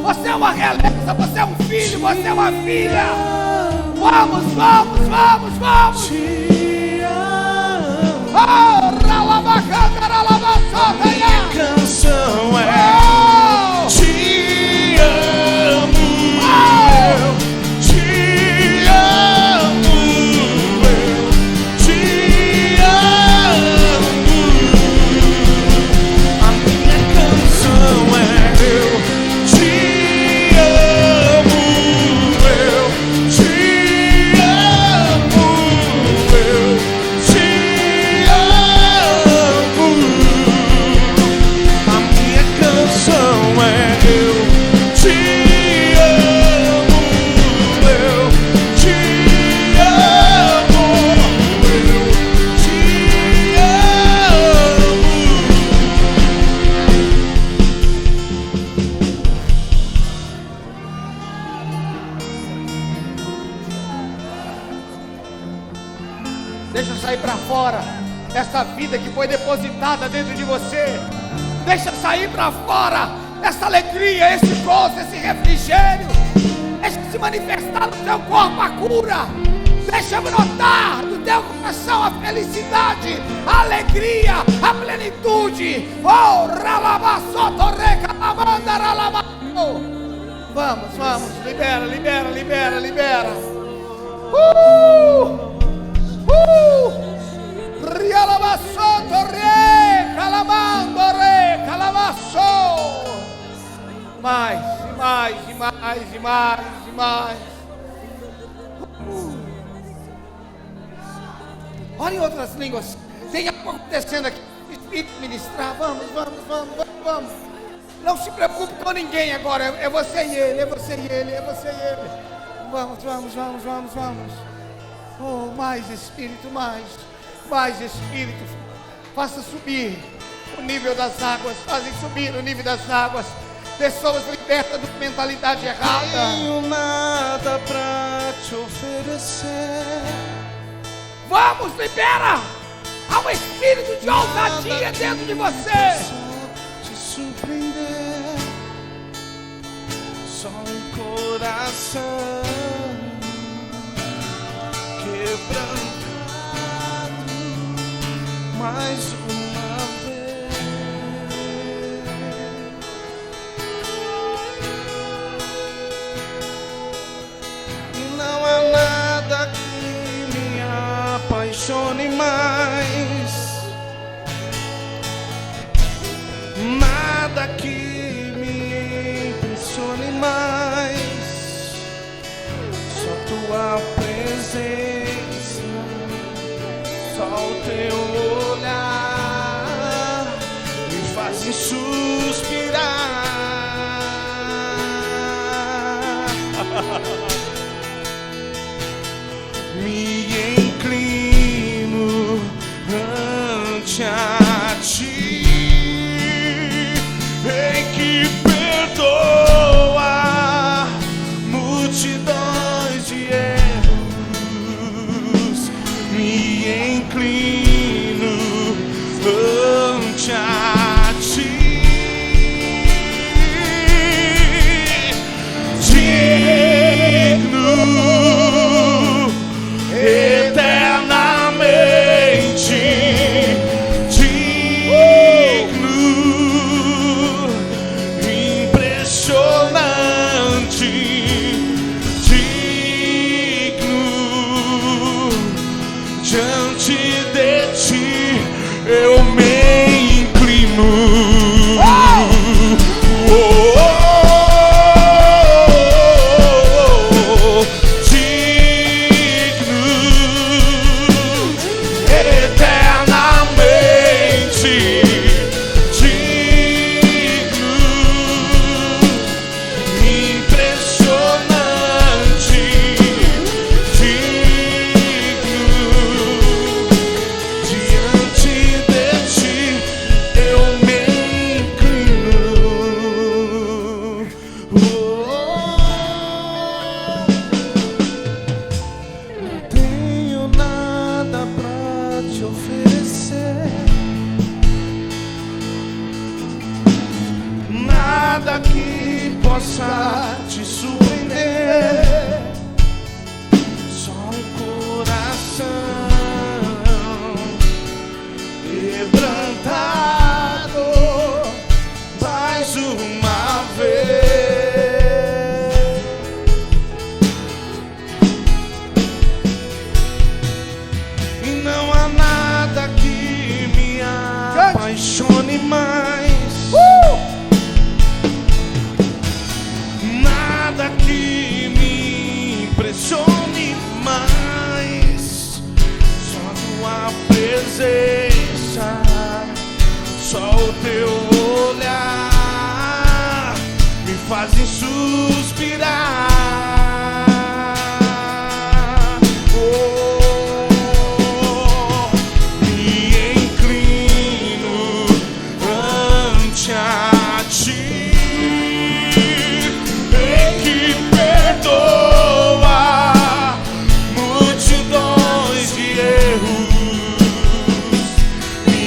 Você é uma realeza. Você é um filho. Você é uma filha. Vamos, vamos, vamos, vamos. Oh, ralabacanda, ralabaçota, Minha canção é oh! te amo, eu te amo, eu te amo. A minha canção é eu te amo, eu te amo, eu te amo. A minha canção é eu te amo, eu te amo, eu te amo. Deixa sair para fora essa vida que foi depositada dentro de você. Deixa sair para fora essa alegria, esse gozo, esse refrigério. Deixa se manifestar no teu corpo a cura. Deixa brotar no teu coração a felicidade, a alegria, a plenitude. Oh, ralabaçotorreca, lamanda, ralabaço. Vamos, vamos, libera, libera, libera, libera. Rialabaçotorreca, lamando, reca, lamaço. Mais, e mais, e mais, e mais, e mais. Olha em outras línguas. Tem algo acontecendo aqui. Espírito ministrar. Vamos, vamos, vamos, vamos, vamos. Não se preocupe com ninguém agora. É você e ele, é você e ele, é você e ele. Vamos, vamos, vamos, vamos, vamos. Oh, mais Espírito, mais Espírito. faça subir o nível das águas, fazem subir o nível das águas. Pessoas libertas de mentalidade errada. Tenho nada pra te oferecer. Vamos, libera! Há um espírito de ousadia dentro de você. Te surpreender. Só um coração quebrantado mais uma vez. E não há nada que me apaixone mais, nada que me impressione mais. Só tua presença, só o teu olhar me fazem suspirar. Me inclino ante a ti, em que perdoa multidões de erros. Me inclino ante a ti, digno eternamente, digno, impressionante, digno, diante de ti eu me inclino. Nada que possa te surpreender, só um coração quebrantado mais uma vez. E não há nada que me apaixone mais, nada que me impressione mais. Só tua presença, só o teu olhar me fazem suspirar. Me inclino ante a ti, perdoa multidões de erros. Me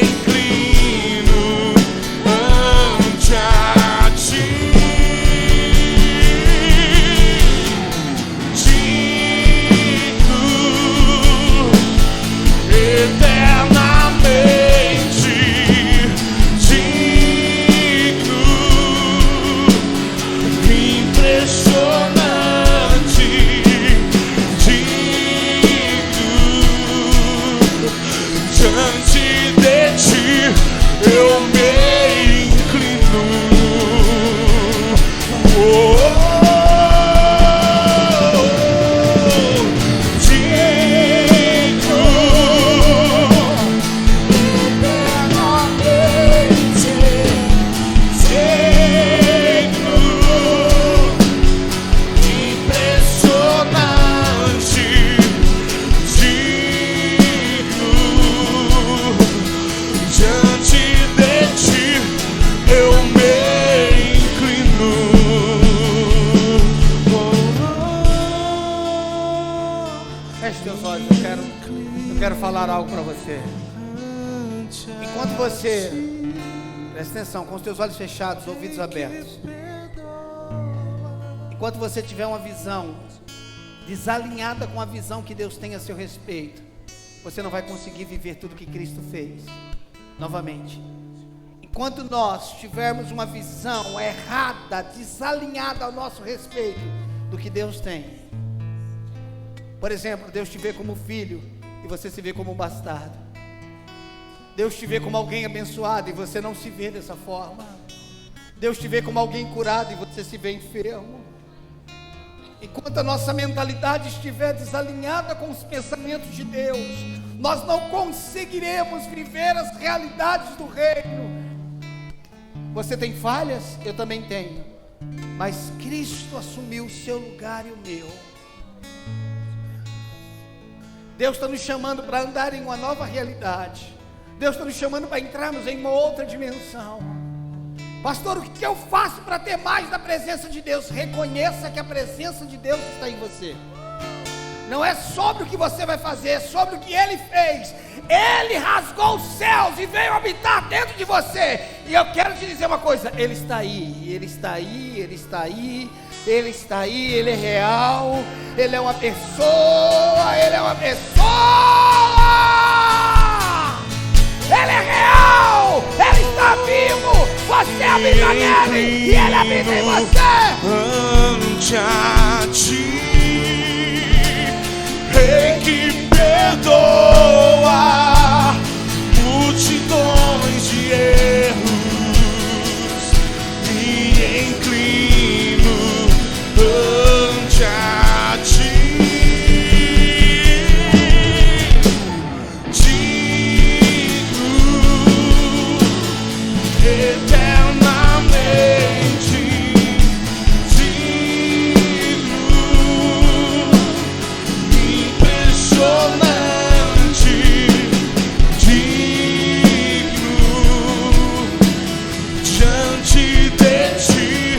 inclino ante a ti, digno eternamente, digno, impressionante, digno, quero falar algo para você. Enquanto você, presta atenção, com os teus olhos fechados, ouvidos abertos. Enquanto você tiver uma visão desalinhada com a visão que Deus tem a seu respeito, você não vai conseguir viver tudo que Cristo fez. Novamente, enquanto nós tivermos uma visão errada, desalinhada ao nosso respeito do que Deus tem. Por exemplo, Deus te vê como filho e você se vê como um bastardo. Deus te vê como alguém abençoado e você não se vê dessa forma. Deus te vê como alguém curado e você se vê enfermo. Enquanto a nossa mentalidade estiver desalinhada com os pensamentos de Deus, nós não conseguiremos viver as realidades do reino. Você tem falhas? Eu também tenho. Mas Cristo assumiu o seu lugar e o meu. Deus está nos chamando para andar em uma nova realidade. Deus está nos chamando para entrarmos em uma outra dimensão. Pastor, o que eu faço para ter mais da presença de Deus? Reconheça que a presença de Deus está em você. Não é sobre o que você vai fazer, é sobre o que Ele fez. Ele rasgou os céus e veio habitar dentro de você. E eu quero te dizer uma coisa: Ele está aí, Ele está aí, Ele está aí, Ele está aí, Ele é real, Ele é uma pessoa, Ele é uma pessoa. Ele é real, Ele está vivo, você habita nele e Ele habita em você. Ante a ti, Rei que perdoa multidões de erros, me inclino ante a ti. Eternamente digno, impressionante, digno, diante de ti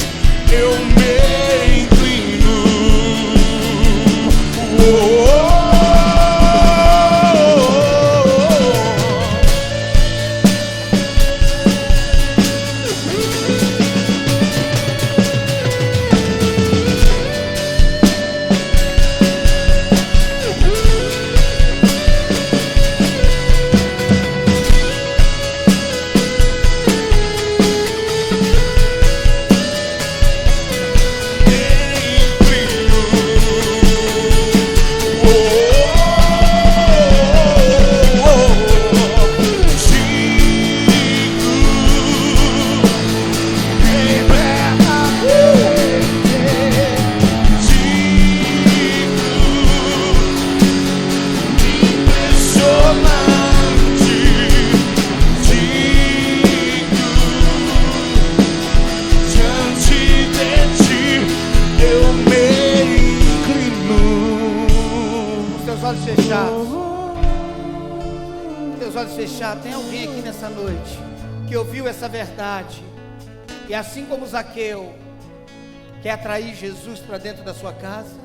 eu me inclino. Tem alguém aqui nessa noite que ouviu essa verdade e, assim como Zaqueu, quer atrair Jesus para dentro da sua casa?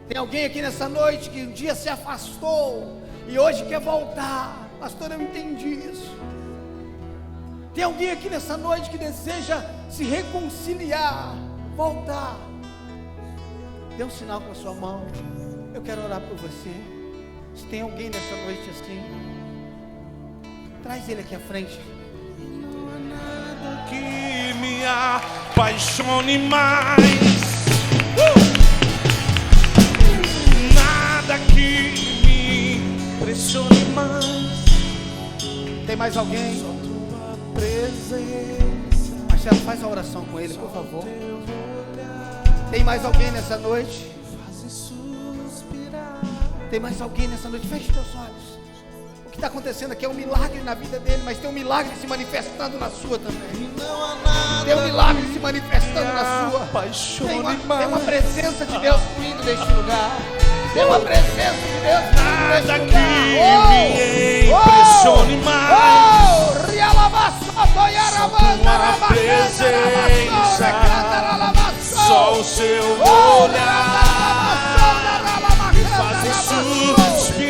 Tem alguém aqui nessa noite que um dia se afastou e hoje quer voltar? Pastor, eu entendi isso. Tem alguém aqui nessa noite que deseja se reconciliar, voltar? Dê um sinal com a sua mão. Eu quero orar por você. Se tem alguém nessa noite assim, traz ele aqui à frente. Não há nada que me apaixone mais, nada que me impressione mais. Tem mais alguém? Só tua presença. Marcelo, faz a oração com ele, por favor. Tem mais alguém nessa noite? Tem mais alguém nessa noite? Feche teus olhos. O que está acontecendo aqui é um milagre na vida dele, mas tem um milagre se manifestando na sua também. Não há nada. Tem um milagre se manifestando na sua. Tem uma presença de Deus fluindo neste lugar. Tem uma presença de Deus fluindo neste Nada lugar. que me impressione mais. Só o seu olhar faz suspirar.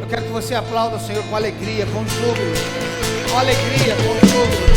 quero que você aplaude o Senhor com alegria, com júbilo. Com alegria, com júbilo.